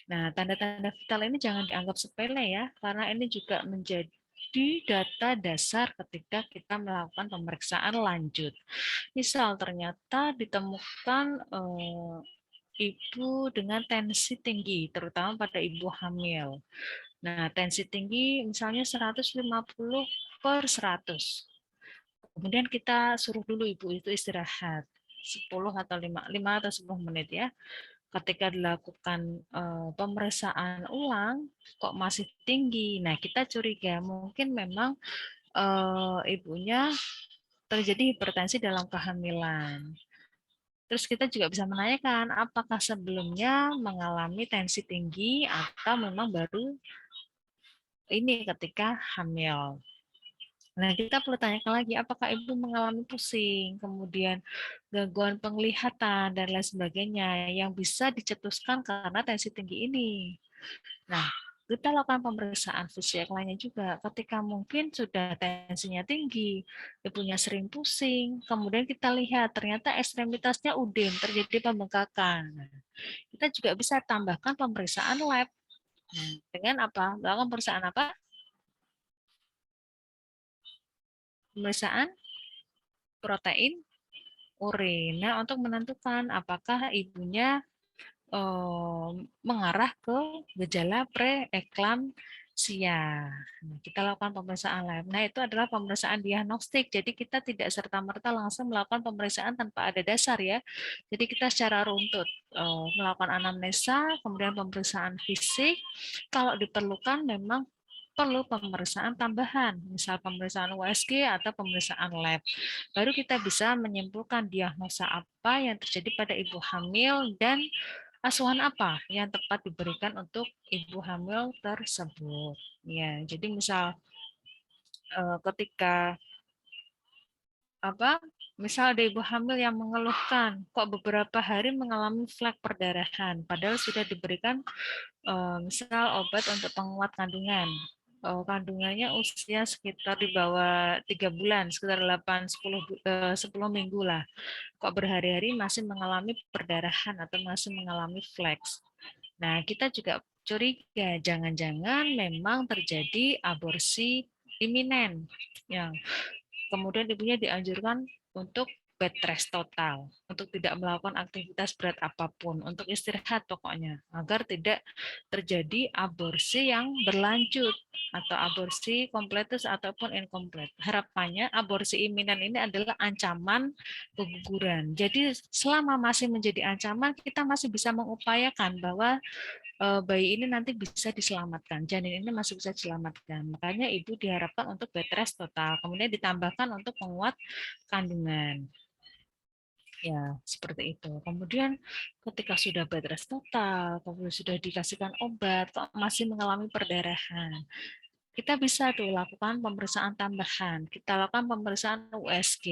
Nah, tanda-tanda vital ini jangan dianggap sepele ya, karena ini juga menjadi data dasar ketika kita melakukan pemeriksaan lanjut. Misal ternyata ditemukan ibu dengan tensi tinggi, terutama pada ibu hamil. Nah, tensi tinggi misalnya 150/100. Kemudian kita suruh dulu ibu itu istirahat 10 atau 5 atau 10 menit ya. Ketika dilakukan pemeriksaan ulang kok masih tinggi. Nah, kita curiga mungkin memang ibunya terjadi hipertensi dalam kehamilan. Terus kita juga bisa menanyakan apakah sebelumnya mengalami tensi tinggi atau memang baru ini ketika hamil. Nah, kita perlu tanyakan lagi, apakah ibu mengalami pusing, kemudian gangguan penglihatan, dan lain sebagainya yang bisa dicetuskan karena tensi tinggi ini. Nah, kita lakukan pemeriksaan fisik lainnya juga. Ketika mungkin sudah tensinya tinggi, ibunya sering pusing, kemudian kita lihat ternyata ekstremitasnya udem, terjadi pembengkakan. Nah, kita juga bisa tambahkan pemeriksaan lab. Nah, dengan apa? Melakukan pemeriksaan apa? Pemeriksaan protein urin. Nah, untuk menentukan apakah ibunya mengarah ke gejala preeklamsia. Nah, kita lakukan pemeriksaan lab. Nah, itu adalah pemeriksaan diagnostik. Jadi kita tidak serta-merta langsung melakukan pemeriksaan tanpa ada dasar ya. Jadi kita secara runtut melakukan anamnesa, kemudian pemeriksaan fisik. Kalau diperlukan memang perlu pemeriksaan tambahan, misal pemeriksaan USG atau pemeriksaan lab. Baru kita bisa menyimpulkan diagnosa apa yang terjadi pada ibu hamil dan asuhan apa yang tepat diberikan untuk ibu hamil tersebut. Ya, jadi misal ketika misal ada ibu hamil yang mengeluhkan kok beberapa hari mengalami flek perdarahan, padahal sudah diberikan misal obat untuk penguat kandungan. Kandungannya usia sekitar di bawah 3 bulan, sekitar 8-10 minggu lah. Kok berhari-hari masih mengalami perdarahan atau masih mengalami fleks. Nah, kita juga curiga jangan-jangan memang terjadi aborsi iminen. Yang kemudian ibunya dianjurkan untuk bed rest total, untuk tidak melakukan aktivitas berat apapun, untuk istirahat pokoknya, agar tidak terjadi aborsi yang berlanjut atau aborsi kompletus ataupun incomplete. Harapannya aborsi iminen ini adalah ancaman keguguran. Jadi selama masih menjadi ancaman, kita masih bisa mengupayakan bahwa bayi ini nanti bisa diselamatkan, janin ini masih bisa diselamatkan. Makanya ibu diharapkan untuk bed rest total, kemudian ditambahkan untuk penguat kandungan. Ya, seperti itu. Kemudian ketika sudah bed rest total, kemudian sudah dikasihkan obat, kok masih mengalami perdarahan, kita bisa tuh lakukan pemeriksaan tambahan. Kita lakukan pemeriksaan USG.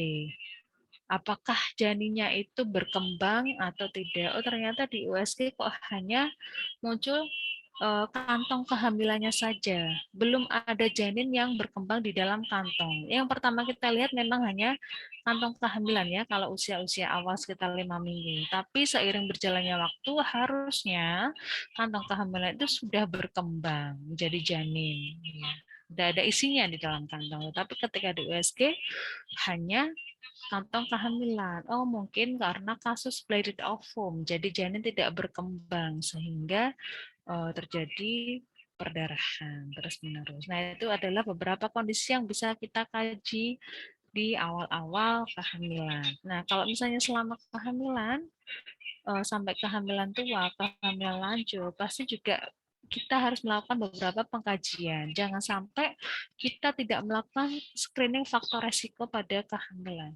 Apakah janinnya itu berkembang atau tidak? Oh, ternyata di USG kok hanya muncul kantong kehamilannya saja. Belum ada janin yang berkembang di dalam kantong. Yang pertama kita lihat memang hanya kantong kehamilan ya, kalau usia-usia awal sekitar 5 minggu. Tapi seiring berjalannya waktu, harusnya kantong kehamilan itu sudah berkembang menjadi janin. Ya. Sudah ada isinya di dalam kantong. Tapi ketika di USG, hanya kantong kehamilan. Oh, mungkin karena kasus bleeding ovum, jadi janin tidak berkembang sehingga terjadi perdarahan terus-menerus. Nah, itu adalah beberapa kondisi yang bisa kita kaji di awal-awal kehamilan. Nah, kalau misalnya selama kehamilan sampai kehamilan tua, kehamilan lanjut, pasti juga kita harus melakukan beberapa pengkajian. Jangan sampai kita tidak melakukan screening faktor resiko pada kehamilan.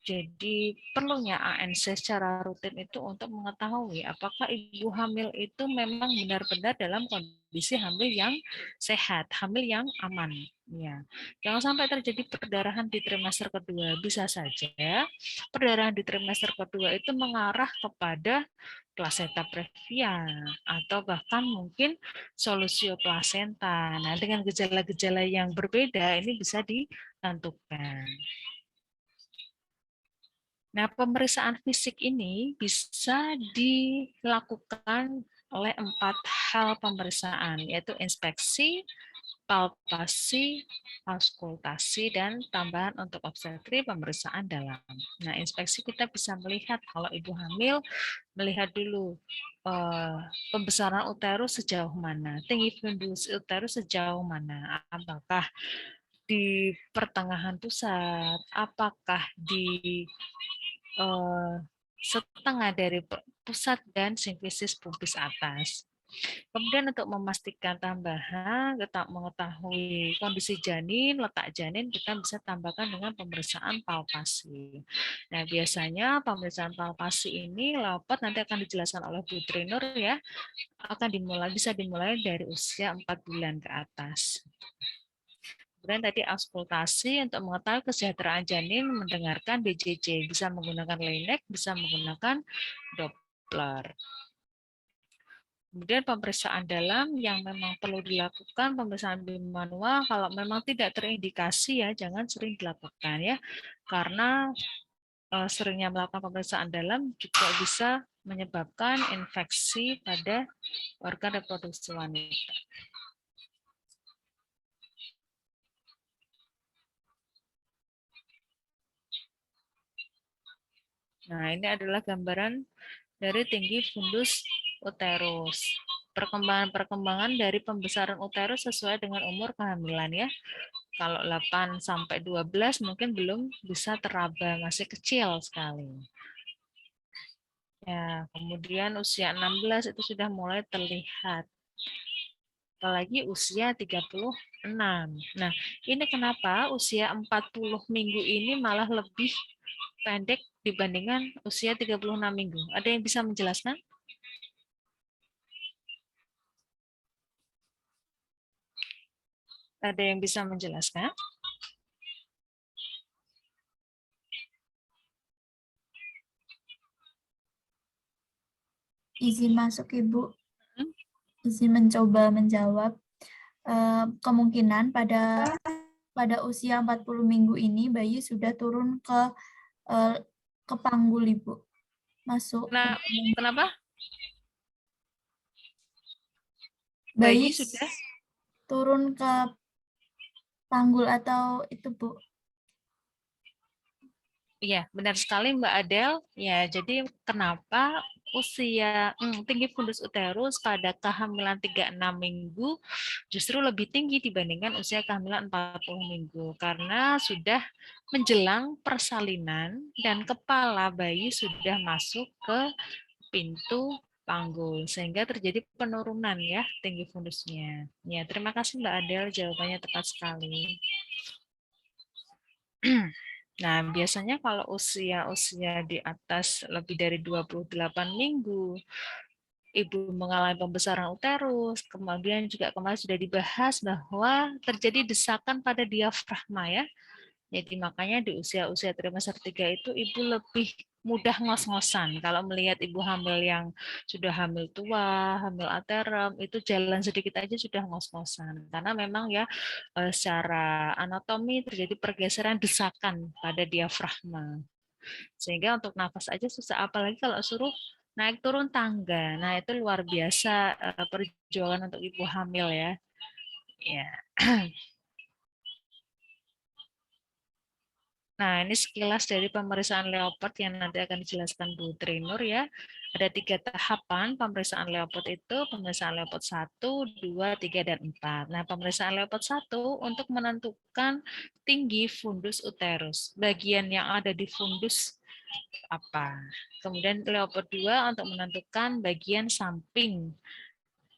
Jadi perlunya ANC secara rutin itu untuk mengetahui apakah ibu hamil itu memang benar-benar dalam kondisi hamil yang sehat, hamil yang aman. Ya, jangan sampai terjadi perdarahan di trimester kedua. Bisa saja perdarahan di trimester kedua itu mengarah kepada plasenta previa atau bahkan mungkin solusio plasenta. Nah, dengan gejala-gejala yang berbeda ini bisa ditentukan. Nah, pemeriksaan fisik ini bisa dilakukan oleh 4 hal pemeriksaan, yaitu inspeksi, palpasi, auskultasi, dan tambahan untuk obstetri pemeriksaan dalam. Nah, inspeksi kita bisa melihat kalau ibu hamil, melihat dulu pembesaran uterus sejauh mana, tinggi fundus uterus sejauh mana, apakah di pertengahan pusat, apakah di setengah dari pusat dan simfisis pubis atas. Kemudian untuk memastikan tambahan, kita mengetahui kondisi janin, letak janin, kita bisa tambahkan dengan pemeriksaan palpasi. Nah, biasanya pemeriksaan palpasi ini lapat nanti akan dijelaskan oleh Bu Trinur ya, bisa dimulai dari usia 4 bulan ke atas. Kemudian tadi auskultasi untuk mengetahui kesejahteraan janin, mendengarkan BJJ, bisa menggunakan Leynek, bisa menggunakan Doppler. Kemudian pemeriksaan dalam yang memang perlu dilakukan, pemeriksaan manual kalau memang tidak terindikasi ya jangan sering dilakukan ya, karena seringnya melakukan pemeriksaan dalam juga bisa menyebabkan infeksi pada organ reproduksi wanita. Nah, ini adalah gambaran dari tinggi fundus uterus. Perkembangan dari pembesaran uterus sesuai dengan umur kehamilan ya. Kalau 8 sampai 12 mungkin belum bisa teraba, masih kecil sekali. Ya, kemudian usia 16 itu sudah mulai terlihat. Apalagi usia 36. Nah, ini kenapa usia 40 minggu ini malah lebih pendek dibandingkan usia 36 minggu. Ada yang bisa menjelaskan? Ada yang bisa menjelaskan? Izin masuk, Ibu. Izin mencoba menjawab. Kemungkinan pada usia 40 minggu ini bayi sudah turun ke panggul, Ibu. Masuk. Nah, kenapa? Bayi sudah turun ke panggul atau itu, Bu? Iya, benar sekali Mbak Adel. Ya, jadi kenapa usia tinggi fundus uterus pada kehamilan 36 minggu justru lebih tinggi dibandingkan usia kehamilan 40 minggu? Karena sudah menjelang persalinan dan kepala bayi sudah masuk ke pintu panggul sehingga terjadi penurunan ya tinggi fundusnya. Ya, terima kasih Mbak Adel, jawabannya tepat sekali. Nah, biasanya kalau usia di atas lebih dari 28 minggu, ibu mengalami pembesaran uterus, kemudian juga kemarin sudah dibahas bahwa terjadi desakan pada diafragma ya. Jadi makanya di usia-usia trimester 3 itu ibu lebih mudah ngos-ngosan. Kalau melihat ibu hamil yang sudah hamil tua, hamil aterem, itu jalan sedikit aja sudah ngos-ngosan. Karena memang ya secara anatomi terjadi pergeseran desakan pada diafragma. Sehingga untuk nafas aja susah, apalagi kalau suruh naik turun tangga. Nah, itu luar biasa perjuangan untuk ibu hamil ya. Ya. Nah, ini sekilas dari pemeriksaan Leopard yang nanti akan dijelaskan Bu Trinur ya. Ada 3 tahapan pemeriksaan Leopard itu, pemeriksaan Leopard 1, 2, 3, dan 4. Nah, pemeriksaan Leopard 1 untuk menentukan tinggi fundus uterus. Bagian yang ada di fundus apa. Kemudian Leopard 2 untuk menentukan bagian samping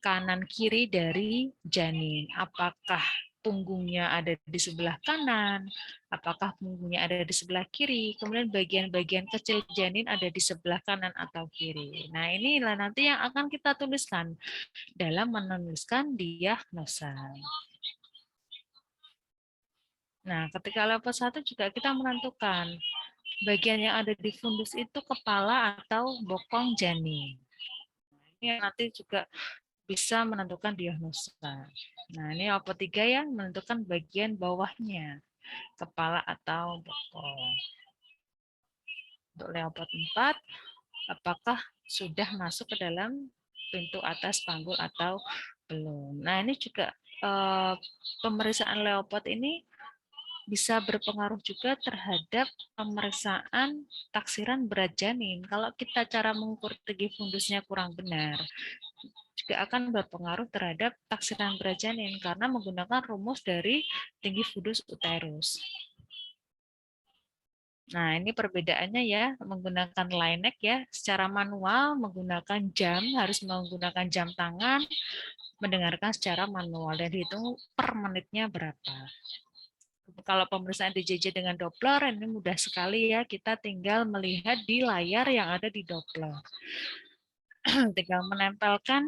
kanan kiri dari janin. Apakah punggungnya ada di sebelah kanan, apakah punggungnya ada di sebelah kiri, kemudian bagian-bagian kecil janin ada di sebelah kanan atau kiri. Nah, inilah nanti yang akan kita tuliskan dalam menuliskan diagnosa. Nah, ketika level 1 juga kita menentukan bagian yang ada di fundus itu kepala atau bokong janin. Ini nanti juga bisa menentukan diagnosa. Nah, ini level 3 ya, menentukan bagian bawahnya, kepala atau bokong. Untuk leopard 4, apakah sudah masuk ke dalam pintu atas panggul atau belum. Nah, ini juga pemeriksaan leopard ini bisa berpengaruh juga terhadap pemeriksaan taksiran berat janin. Kalau kita cara mengukur tinggi fundusnya kurang benar, juga akan berpengaruh terhadap taksiran berat janin karena menggunakan rumus dari tinggi fundus uterus. Nah, ini perbedaannya ya, menggunakan Leynek ya, secara manual menggunakan jam, harus menggunakan jam tangan, mendengarkan secara manual dan dihitung per menitnya berapa. Kalau pemeriksaan DJJ dengan Doppler ini mudah sekali ya, kita tinggal melihat di layar yang ada di Doppler. Tinggal menempelkan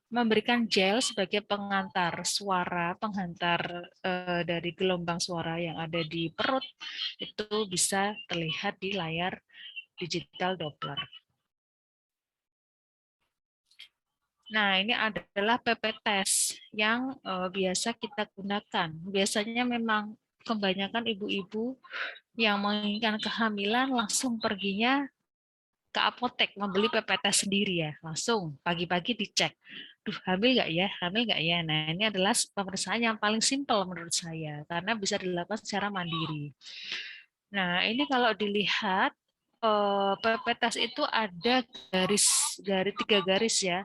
memberikan gel sebagai pengantar suara, penghantar dari gelombang suara yang ada di perut, itu bisa terlihat di layar digital Doppler. Nah, ini adalah PP test yang biasa kita gunakan. Biasanya memang kebanyakan ibu-ibu yang menginginkan kehamilan langsung perginya ke apotek membeli PP test sendiri ya, langsung pagi-pagi dicek. Duh, hamil nggak ya? Hamil nggak ya? Nah, ini adalah pemeriksaan yang paling simpel menurut saya karena bisa dilakukan secara mandiri. Nah, ini kalau dilihat PP test itu ada dari 3 garis ya.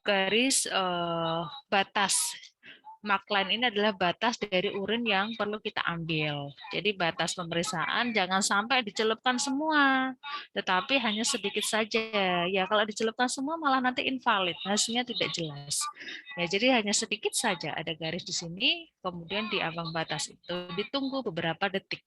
Garis batas. Mark line ini adalah batas dari urin yang perlu kita ambil. Jadi batas pemeriksaan jangan sampai dicelupkan semua, tetapi hanya sedikit saja. Ya kalau dicelupkan semua malah nanti invalid, hasilnya tidak jelas. Ya jadi hanya sedikit saja ada garis di sini, kemudian di ambang batas itu ditunggu beberapa detik.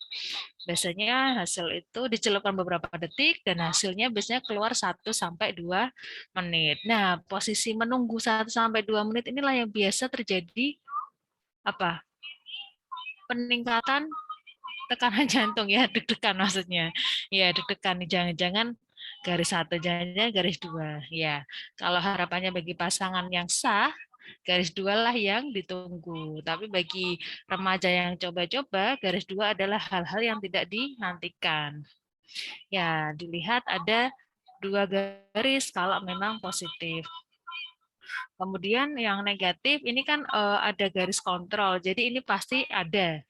Biasanya hasil itu dicelupkan beberapa detik dan hasilnya biasanya keluar 1 sampai 2 menit. Nah, posisi menunggu 1 sampai 2 menit inilah yang biasa terjadi apa? Peningkatan tekanan jantung ya, deg-degan maksudnya. Ya, deg-degan jangan-jangan garis 1, jangan-jangan garis 2. Ya, kalau harapannya bagi pasangan yang sah, garis 2 lah yang ditunggu. Tapi bagi remaja yang coba-coba, garis 2 adalah hal-hal yang tidak dinantikan. Ya, dilihat ada 2 garis kalau memang positif. Kemudian yang negatif ini kan ada garis kontrol. Jadi ini pasti ada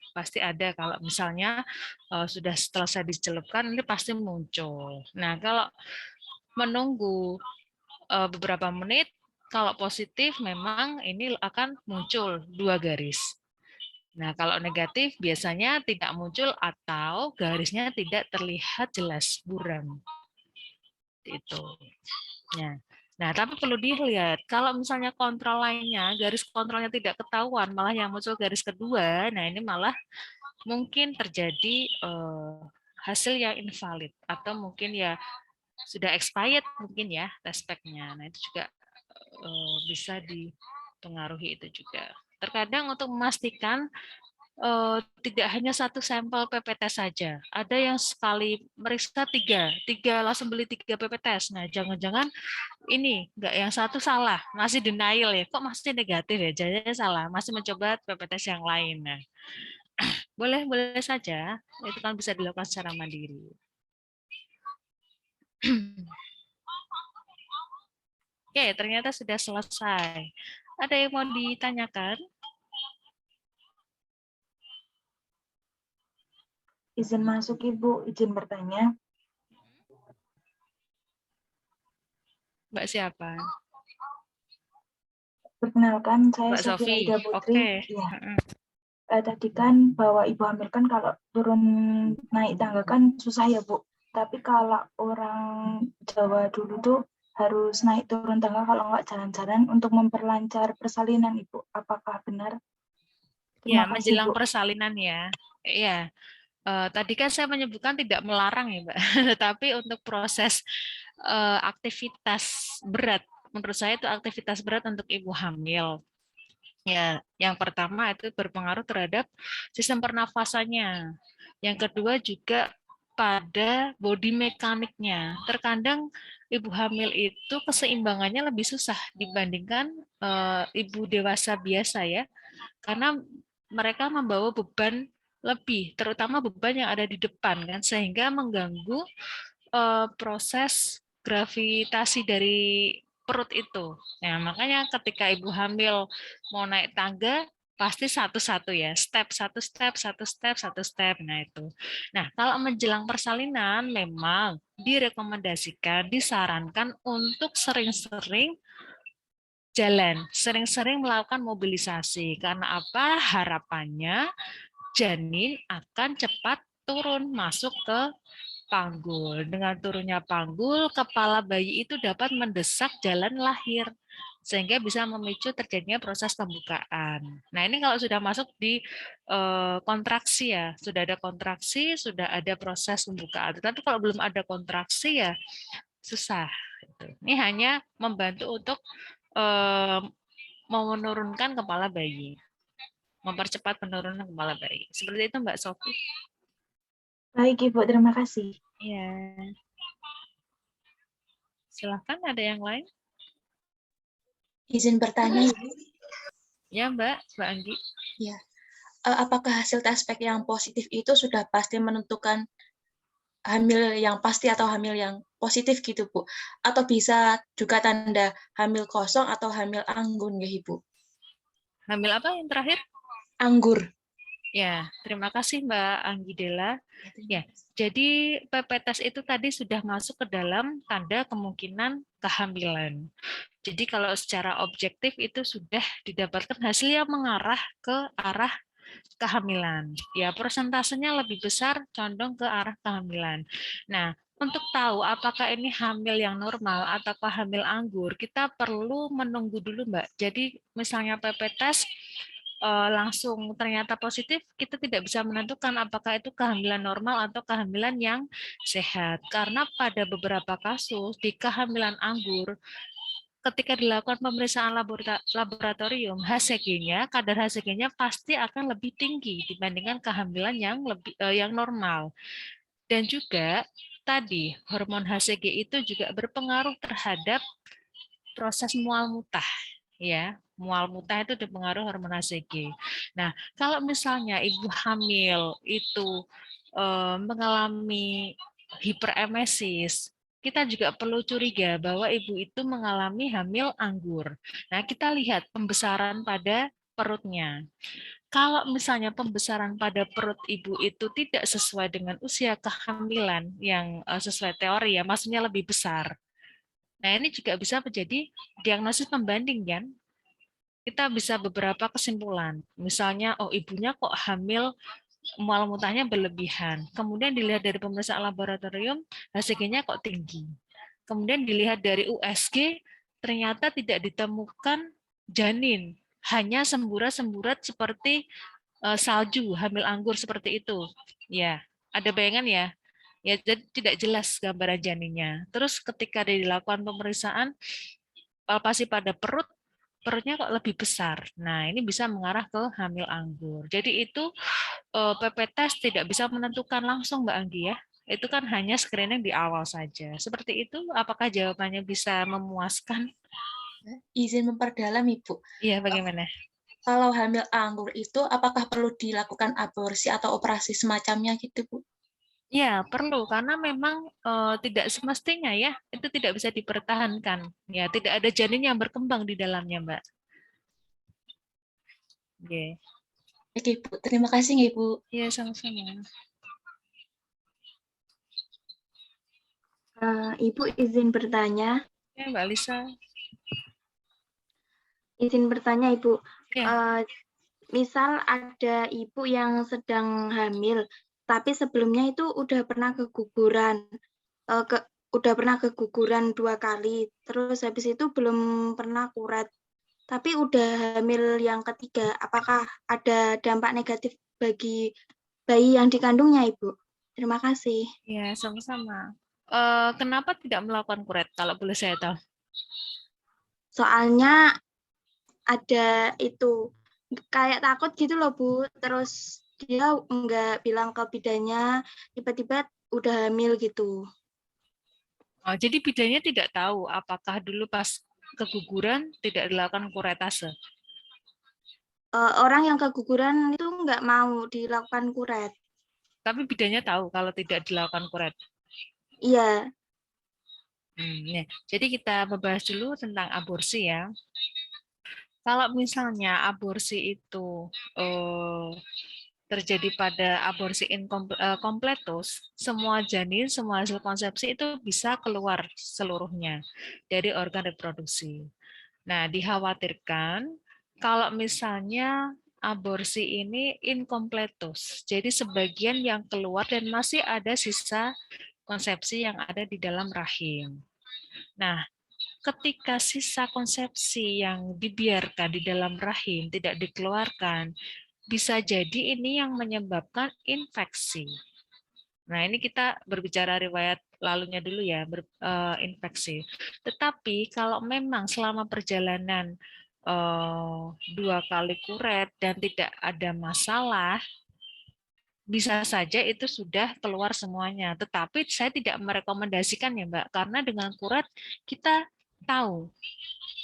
kalau misalnya sudah selesai dicelupkan ini pasti muncul. Nah, kalau menunggu beberapa menit kalau positif memang ini akan muncul 2 garis. Nah, kalau negatif biasanya tidak muncul atau garisnya tidak terlihat jelas, buram. Itu. Nah, tapi perlu dilihat kalau misalnya kontrol lainnya, garis kontrolnya tidak ketahuan, malah yang muncul garis kedua, nah ini malah mungkin terjadi hasil yang invalid atau mungkin ya sudah expired mungkin ya test pack-nya. Nah, itu juga bisa dipengaruhi itu juga. Terkadang untuk memastikan tidak hanya 1 sampel PP test saja. Ada yang sekali meriksa 3 langsung beli 3 PP test. Nah, jangan-jangan ini enggak yang 1 salah, masih denial ya. Kok masih negatif ya? Jangan salah, masih mencoba PP test yang lain. Nah, boleh saja. Itu kan bisa dilakukan secara mandiri. Oke, ternyata sudah selesai. Ada yang mau ditanyakan? Izin masuk, Ibu. Izin bertanya. Mbak siapa? Perkenalkan, saya Mbak Sofi Sofi. Aida Putri. Oke. Ya. Tadi kan bahwa ibu hamil kan kalau turun naik tangga kan susah ya, Bu. Tapi kalau orang Jawa dulu tuh harus naik turun tangga kalau nggak jalan-jalan untuk memperlancar persalinan, Ibu. Apakah benar? Ya, Terima kasih, menjelang Bu. persalinan ya. Iya. Tadi kan saya menyebutkan tidak melarang ya, Mbak. Tetapi untuk proses aktivitas berat, menurut saya itu aktivitas berat untuk ibu hamil. Ya, yang pertama itu berpengaruh terhadap sistem pernafasannya. Yang kedua juga pada body mekaniknya. Terkadang ibu hamil itu keseimbangannya lebih susah dibandingkan ibu dewasa biasa ya. Karena mereka membawa beban lebih, terutama beban yang ada di depan kan, sehingga mengganggu proses gravitasi dari perut itu. Nah, makanya ketika ibu hamil mau naik tangga pasti satu-satu ya, step. Nah, itu. Nah, kalau menjelang persalinan memang direkomendasikan, disarankan untuk sering-sering jalan, sering-sering melakukan mobilisasi. Karena apa? Harapannya janin akan cepat turun masuk ke panggul. Dengan turunnya panggul, kepala bayi itu dapat mendesak jalan lahir, sehingga bisa memicu terjadinya proses pembukaan. Nah, ini kalau sudah masuk di kontraksi ya, sudah ada kontraksi, sudah ada proses pembukaan. Tapi kalau belum ada kontraksi ya susah. Ini hanya membantu untuk menurunkan kepala bayi, mempercepat penurunan kepala bayi. Seperti itu Mbak Sofi. Baik, Ibu. Terima kasih. Ya. Silahkan, ada yang lain? Izin bertanya, Ibu. Ya Mbak Anggi. Ya. Apakah hasil tes pack yang positif itu sudah pasti menentukan hamil yang pasti atau hamil yang positif gitu, Bu? Atau bisa juga tanda hamil kosong atau hamil anggun ya, Ibu? Hamil apa yang terakhir? Anggur. Ya, terima kasih Mbak Anggi Dela. Ya, jadi PPTES itu tadi sudah masuk ke dalam tanda kemungkinan kehamilan. Jadi kalau secara objektif itu sudah didapatkan hasil yang mengarah ke arah kehamilan. Ya, persentasenya lebih besar condong ke arah kehamilan. Nah, untuk tahu apakah ini hamil yang normal ataukah hamil anggur, kita perlu menunggu dulu, Mbak. Jadi misalnya PPTES langsung ternyata positif, kita tidak bisa menentukan apakah itu kehamilan normal atau kehamilan yang sehat. Karena pada beberapa kasus di kehamilan anggur, ketika dilakukan pemeriksaan laboratorium, HCG-nya, kadar HCG-nya pasti akan lebih tinggi dibandingkan kehamilan yang normal. Dan juga tadi hormon HCG itu juga berpengaruh terhadap proses mual mutah, ya. Mual mutah itu dipengaruhi hormon HCG. Nah, kalau misalnya ibu hamil itu mengalami hiperemesis, kita juga perlu curiga bahwa ibu itu mengalami hamil anggur. Nah, kita lihat pembesaran pada perutnya. Kalau misalnya pembesaran pada perut ibu itu tidak sesuai dengan usia kehamilan yang sesuai teori ya, maksudnya lebih besar. Nah, ini juga bisa menjadi diagnosis pembanding kan? Kita bisa beberapa kesimpulan. Misalnya, oh ibunya kok hamil, mual muntahnya berlebihan. Kemudian dilihat dari pemeriksaan laboratorium, HCG-nya kok tinggi. Kemudian dilihat dari USG, ternyata tidak ditemukan janin, hanya semburat-semburat seperti salju, hamil anggur seperti itu. Ya, ada bayangan ya? Ya, jadi tidak jelas gambaran janinnya. Terus ketika dilakukan pemeriksaan palpasi pada perut, perutnya kok lebih besar. Nah, ini bisa mengarah ke hamil anggur. Jadi itu PPTES tidak bisa menentukan langsung Mbak Anggi ya. Itu kan hanya screening di awal saja. Seperti itu, apakah jawabannya bisa memuaskan? Izin memperdalam, Ibu. Iya, bagaimana? Kalau hamil anggur itu, apakah perlu dilakukan aborsi atau operasi semacamnya gitu, Bu? Ya, perlu karena memang tidak semestinya ya, itu tidak bisa dipertahankan. Ya, tidak ada janin yang berkembang di dalamnya, Mbak. Oke. Oke, Bu. Terima kasih, Ibu. Iya, sama-sama. Ibu izin bertanya. Ya, Mbak Lisa. Izin bertanya, Ibu. Ya. Misal ada ibu yang sedang hamil, tapi sebelumnya itu udah pernah keguguran, udah pernah keguguran 2 kali, terus habis itu belum pernah kuret, tapi udah hamil yang ketiga, apakah ada dampak negatif bagi bayi yang dikandungnya, Ibu? Terima kasih. Ya, sama-sama. Kenapa tidak melakukan kuret, kalau boleh saya tahu? Soalnya ada itu, kayak takut gitu loh, Bu. Terus dia nggak bilang ke bidannya, tiba-tiba udah hamil gitu. Oh, jadi bidannya tidak tahu apakah dulu pas keguguran tidak dilakukan kuretase. Orang yang keguguran itu nggak mau dilakukan kuret. Tapi bidannya tahu kalau tidak dilakukan kuret. Iya. Ya. Jadi kita membahas dulu tentang aborsi ya. Kalau misalnya aborsi itu terjadi pada aborsi incompletus, semua janin, semua hasil konsepsi itu bisa keluar seluruhnya dari organ reproduksi. Nah, dikhawatirkan kalau misalnya aborsi ini incompletus, jadi sebagian yang keluar dan masih ada sisa konsepsi yang ada di dalam rahim. Nah, ketika sisa konsepsi yang dibiarkan di dalam rahim tidak dikeluarkan, bisa jadi ini yang menyebabkan infeksi. Nah, ini kita berbicara riwayat lalunya dulu ya, infeksi. Tetapi kalau memang selama perjalanan 2 kali kuret dan tidak ada masalah, bisa saja itu sudah keluar semuanya. Tetapi saya tidak merekomendasikan ya Mbak, karena dengan kuret kita tahu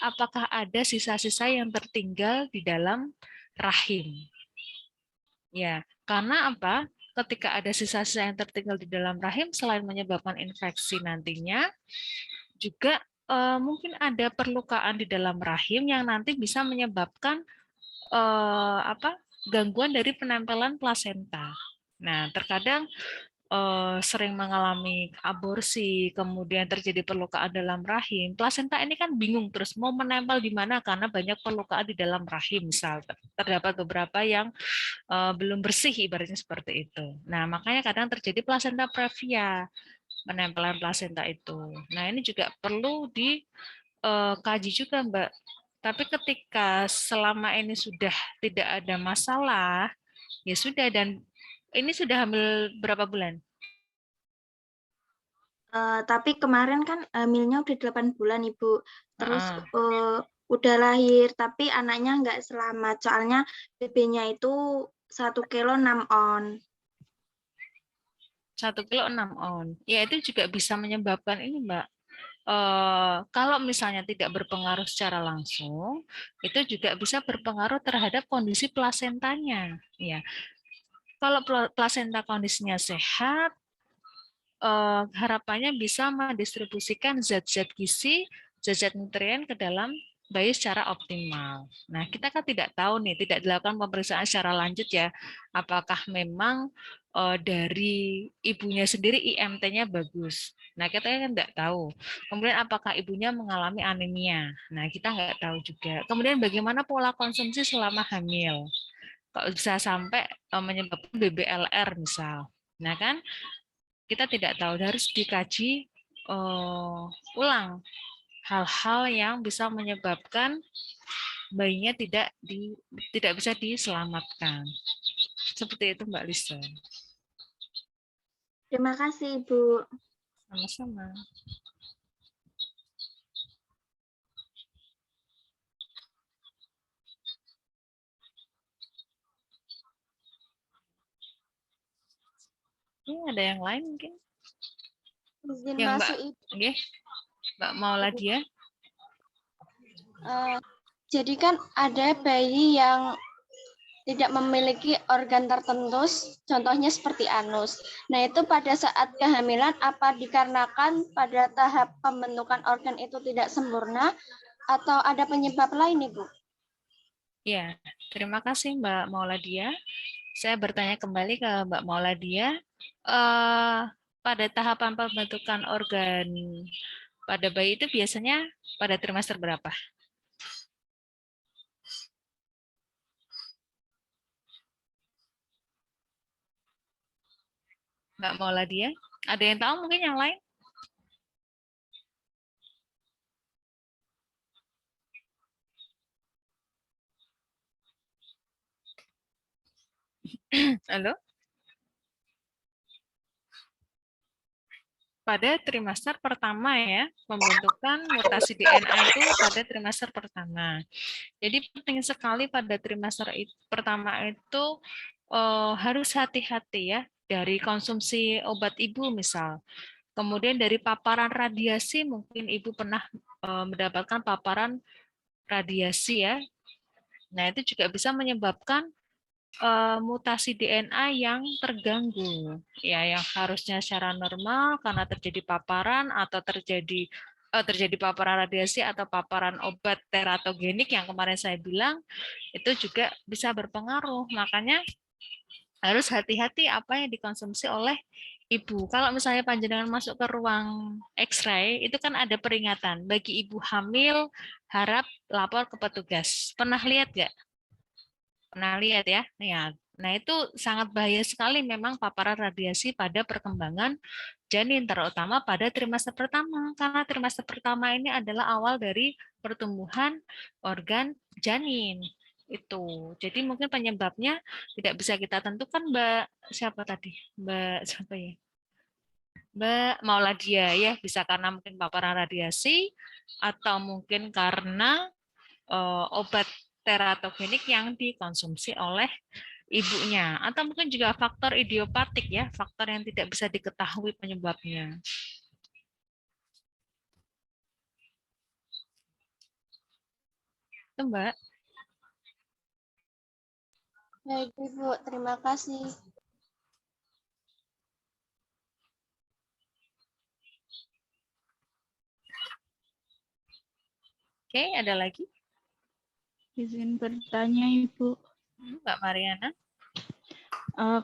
apakah ada sisa-sisa yang tertinggal di dalam rahim. Ya, karena apa? Ketika ada sisa-sisa yang tertinggal di dalam rahim, selain menyebabkan infeksi nantinya, juga mungkin ada perlukaan di dalam rahim yang nanti bisa menyebabkan gangguan dari penempelan plasenta. Nah, terkadang sering mengalami aborsi, kemudian terjadi perlukaan dalam rahim. Plasenta ini kan bingung terus mau menempel di mana karena banyak perlukaan di dalam rahim. Misal terdapat beberapa yang belum bersih, ibaratnya seperti itu. Nah, makanya kadang terjadi plasenta previa, penempelan plasenta itu. Nah, ini juga perlu dikaji juga, Mbak. Tapi ketika selama ini sudah tidak ada masalah, ya sudah. Dan ini sudah hamil berapa bulan? Tapi kemarin kan hamilnya udah 8 bulan, Ibu. Terus udah lahir, tapi anaknya nggak selamat. Soalnya BB-nya itu 1 kilo 6 on. 1 kilo 6 on. Ya, itu juga bisa menyebabkan ini, Mbak. Kalau misalnya tidak berpengaruh secara langsung, itu juga bisa berpengaruh terhadap kondisi plasentanya. Ya, kalau plasenta kondisinya sehat, harapannya bisa mendistribusikan zat-zat gizi, zat-zat nutrien ke dalam bayi secara optimal. Nah, kita kan tidak tahu nih, tidak dilakukan pemeriksaan secara lanjut ya, apakah memang dari ibunya sendiri IMT-nya bagus. Nah, kita kan tidak tahu. Kemudian apakah ibunya mengalami anemia. Nah, kita nggak tahu juga. Kemudian bagaimana pola konsumsi selama hamil. Kalau bisa sampai menyebabkan BBLR misal. Nah, kan kita tidak tahu, harus dikaji ulang hal-hal yang bisa menyebabkan bayinya tidak bisa diselamatkan. Seperti itu Mbak Lisa. Terima kasih, Ibu. Sama-sama. Ini ada yang lain mungkin? Izin Ya, masuk, Mbak. Ibu. Oke. Mbak Mauladia. Jadi kan ada bayi yang tidak memiliki organ tertentu, contohnya seperti anus. Nah, itu pada saat kehamilan apa dikarenakan pada tahap pembentukan organ itu tidak sempurna atau ada penyebab lain, Ibu? Ya, terima kasih Mbak Mauladia. Saya bertanya kembali ke Mbak Mauladia. Pada tahapan pembentukan organ pada bayi itu biasanya pada trimester berapa? Mbak Mauladia, ada yang tahu mungkin yang lain? Halo? Pada trimester pertama ya, pembentukan mutasi DNA itu pada trimester pertama. Jadi penting sekali pada trimester pertama itu harus hati-hati ya dari konsumsi obat ibu misal. Kemudian dari paparan radiasi, mungkin ibu pernah mendapatkan paparan radiasi ya. Nah, itu juga bisa menyebabkan mutasi DNA yang terganggu, ya, yang harusnya secara normal karena terjadi paparan atau terjadi paparan radiasi atau paparan obat teratogenik yang kemarin saya bilang, itu juga bisa berpengaruh. Makanya harus hati-hati apa yang dikonsumsi oleh ibu. Kalau misalnya panjenengan masuk ke ruang X-ray, itu kan ada peringatan bagi ibu hamil harap lapor ke petugas. Pernah lihat nggak? Pernah lihat ya? Nah, itu sangat bahaya sekali memang paparan radiasi pada perkembangan janin, terutama pada trimester pertama, karena trimester pertama ini adalah awal dari pertumbuhan organ janin. Itu. Jadi mungkin penyebabnya tidak bisa kita tentukan, Mbak. Siapa tadi? Mbak siapa ya? Mbak Mauladia ya, bisa karena mungkin paparan radiasi atau mungkin karena obat teratogenik yang dikonsumsi oleh ibunya, atau mungkin juga faktor idiopatik ya, faktor yang tidak bisa diketahui penyebabnya. Itu Mbak. Baik, Ibu. Terima kasih. Oke, ada lagi? Izin bertanya, Ibu. Mbak Mariana.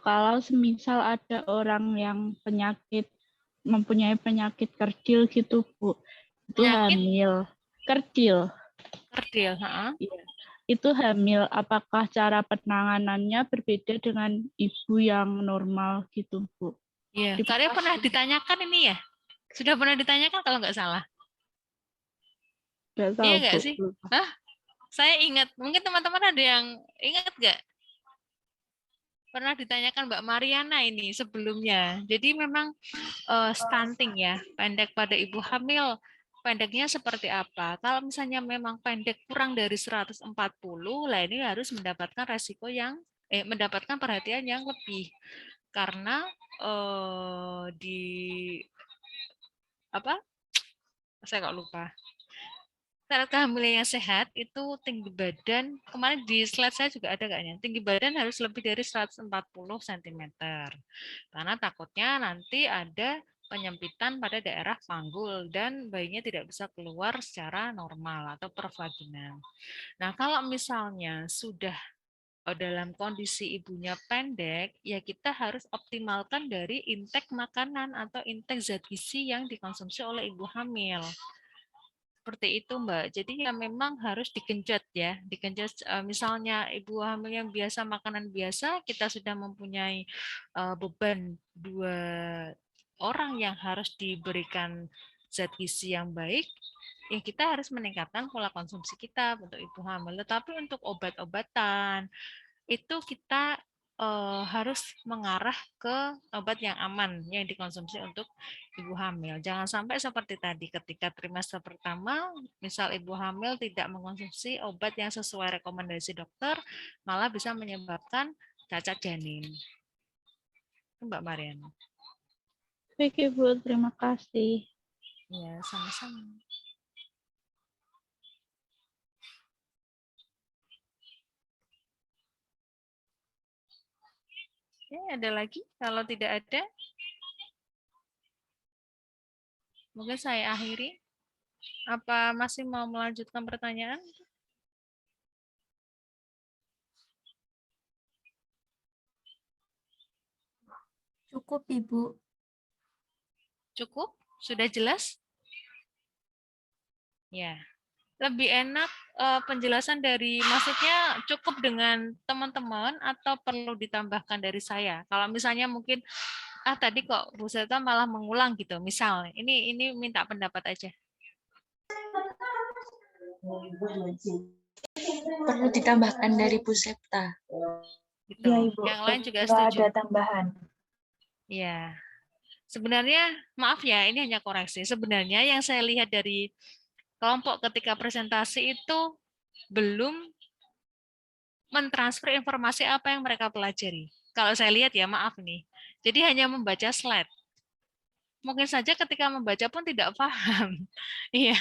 Kalau semisal ada orang yang mempunyai penyakit kerdil gitu, Bu, itu Penyakit? hamil. Kerdil. Kerdil, Iya. Itu hamil, apakah cara penanganannya berbeda dengan ibu yang normal gitu, Bu? Iya, kalian pernah ditanyakan ini ya? Sudah pernah ditanyakan kalau nggak salah? Nggak tahu, Iya nggak Bu. sih? Hah? Saya ingat, mungkin teman-teman ada yang ingat nggak? Pernah ditanyakan Mbak Mariana ini sebelumnya. Jadi memang stunting ya, pendek pada ibu hamil. Pendeknya seperti apa? Kalau misalnya memang pendek kurang dari 140, lah ini harus mendapatkan resiko yang mendapatkan perhatian yang lebih. Karena di apa? Saya kok lupa. Syarat kehamilan yang sehat itu tinggi badan, kemarin di slide saya juga ada kayaknya, tinggi badan harus lebih dari 140 cm. Karena takutnya nanti ada penyempitan pada daerah panggul dan bayinya tidak bisa keluar secara normal atau pervaginal. Nah, kalau misalnya sudah dalam kondisi ibunya pendek, ya kita harus optimalkan dari intake makanan atau intake zat gizi yang dikonsumsi oleh ibu hamil. Seperti itu, Mbak. Jadi ya memang harus digenjot ya. Digenjot misalnya ibu hamil yang biasa makanan biasa, kita sudah mempunyai beban 2 orang yang harus diberikan zat gizi yang baik, ya kita harus meningkatkan pola konsumsi kita untuk ibu hamil. Tetapi untuk obat-obatan itu kita harus mengarah ke obat yang aman yang dikonsumsi untuk ibu hamil. Jangan sampai seperti tadi ketika trimester pertama, misal ibu hamil tidak mengkonsumsi obat yang sesuai rekomendasi dokter, malah bisa menyebabkan cacat janin. Mbak Mariana. Baik, Ibu. Terima kasih. Ya, sama-sama. Oke, ada lagi? Kalau tidak ada, mungkin saya akhiri. Apa masih mau melanjutkan pertanyaan? Cukup, Ibu. Cukup? Sudah jelas? Ya. Lebih enak penjelasan dari, maksudnya cukup dengan teman-teman atau perlu ditambahkan dari saya? Kalau misalnya mungkin tadi kok Bu Seta malah mengulang gitu, misal ini minta pendapat aja. Perlu ditambahkan dari Bu Septa. Gitu. Ya, Ibu. Yang lain juga Nggak setuju. ada tambahan. Ya. Sebenarnya maaf ya, ini hanya koreksi. Sebenarnya yang saya lihat dari kelompok ketika presentasi itu belum mentransfer informasi apa yang mereka pelajari. Kalau saya lihat ya, maaf nih. Jadi hanya membaca slide. Mungkin saja ketika membaca pun tidak paham. Iya.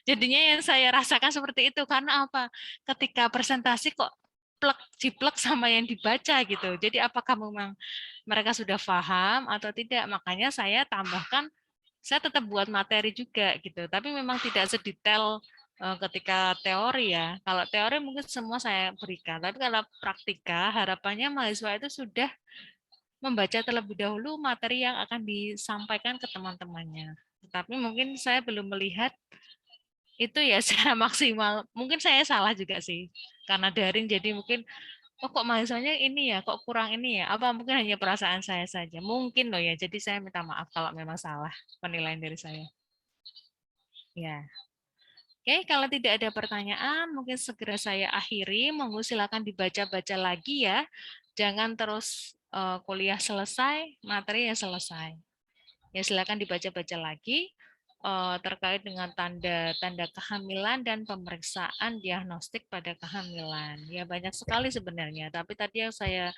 Jadinya yang saya rasakan seperti itu karena apa? Ketika presentasi kok jiplek sama yang dibaca gitu. Jadi apakah memang mereka sudah paham atau tidak? Makanya saya tambahkan, saya tetap buat materi juga gitu. Tapi memang tidak sedetail ketika teori ya. Kalau teori mungkin semua saya berikan. Tapi kalau praktika, harapannya mahasiswa itu sudah membaca terlebih dahulu materi yang akan disampaikan ke teman-temannya. Tapi mungkin saya belum melihat itu ya secara maksimal. Mungkin saya salah juga sih. Karena daring jadi mungkin Oh kok mahasiswanya ini ya, kok kurang ini ya? Apa mungkin hanya perasaan saya saja? Mungkin loh ya. Jadi saya minta maaf kalau memang salah penilaian dari saya. Ya. Oke, kalau tidak ada pertanyaan, mungkin segera saya akhiri. Monggo silakan dibaca-baca lagi ya. Jangan terus kuliah selesai, materi ya selesai. Ya silakan dibaca-baca lagi terkait dengan tanda-tanda kehamilan dan pemeriksaan diagnostik pada kehamilan. Ya banyak sekali sebenarnya, tapi tadi yang saya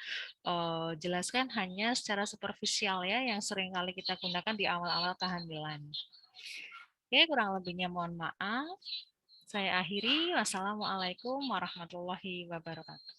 jelaskan hanya secara superficial ya, yang sering kali kita gunakan di awal-awal kehamilan. Oke, kurang lebihnya mohon maaf. Saya akhiri. Wassalamualaikum warahmatullahi wabarakatuh.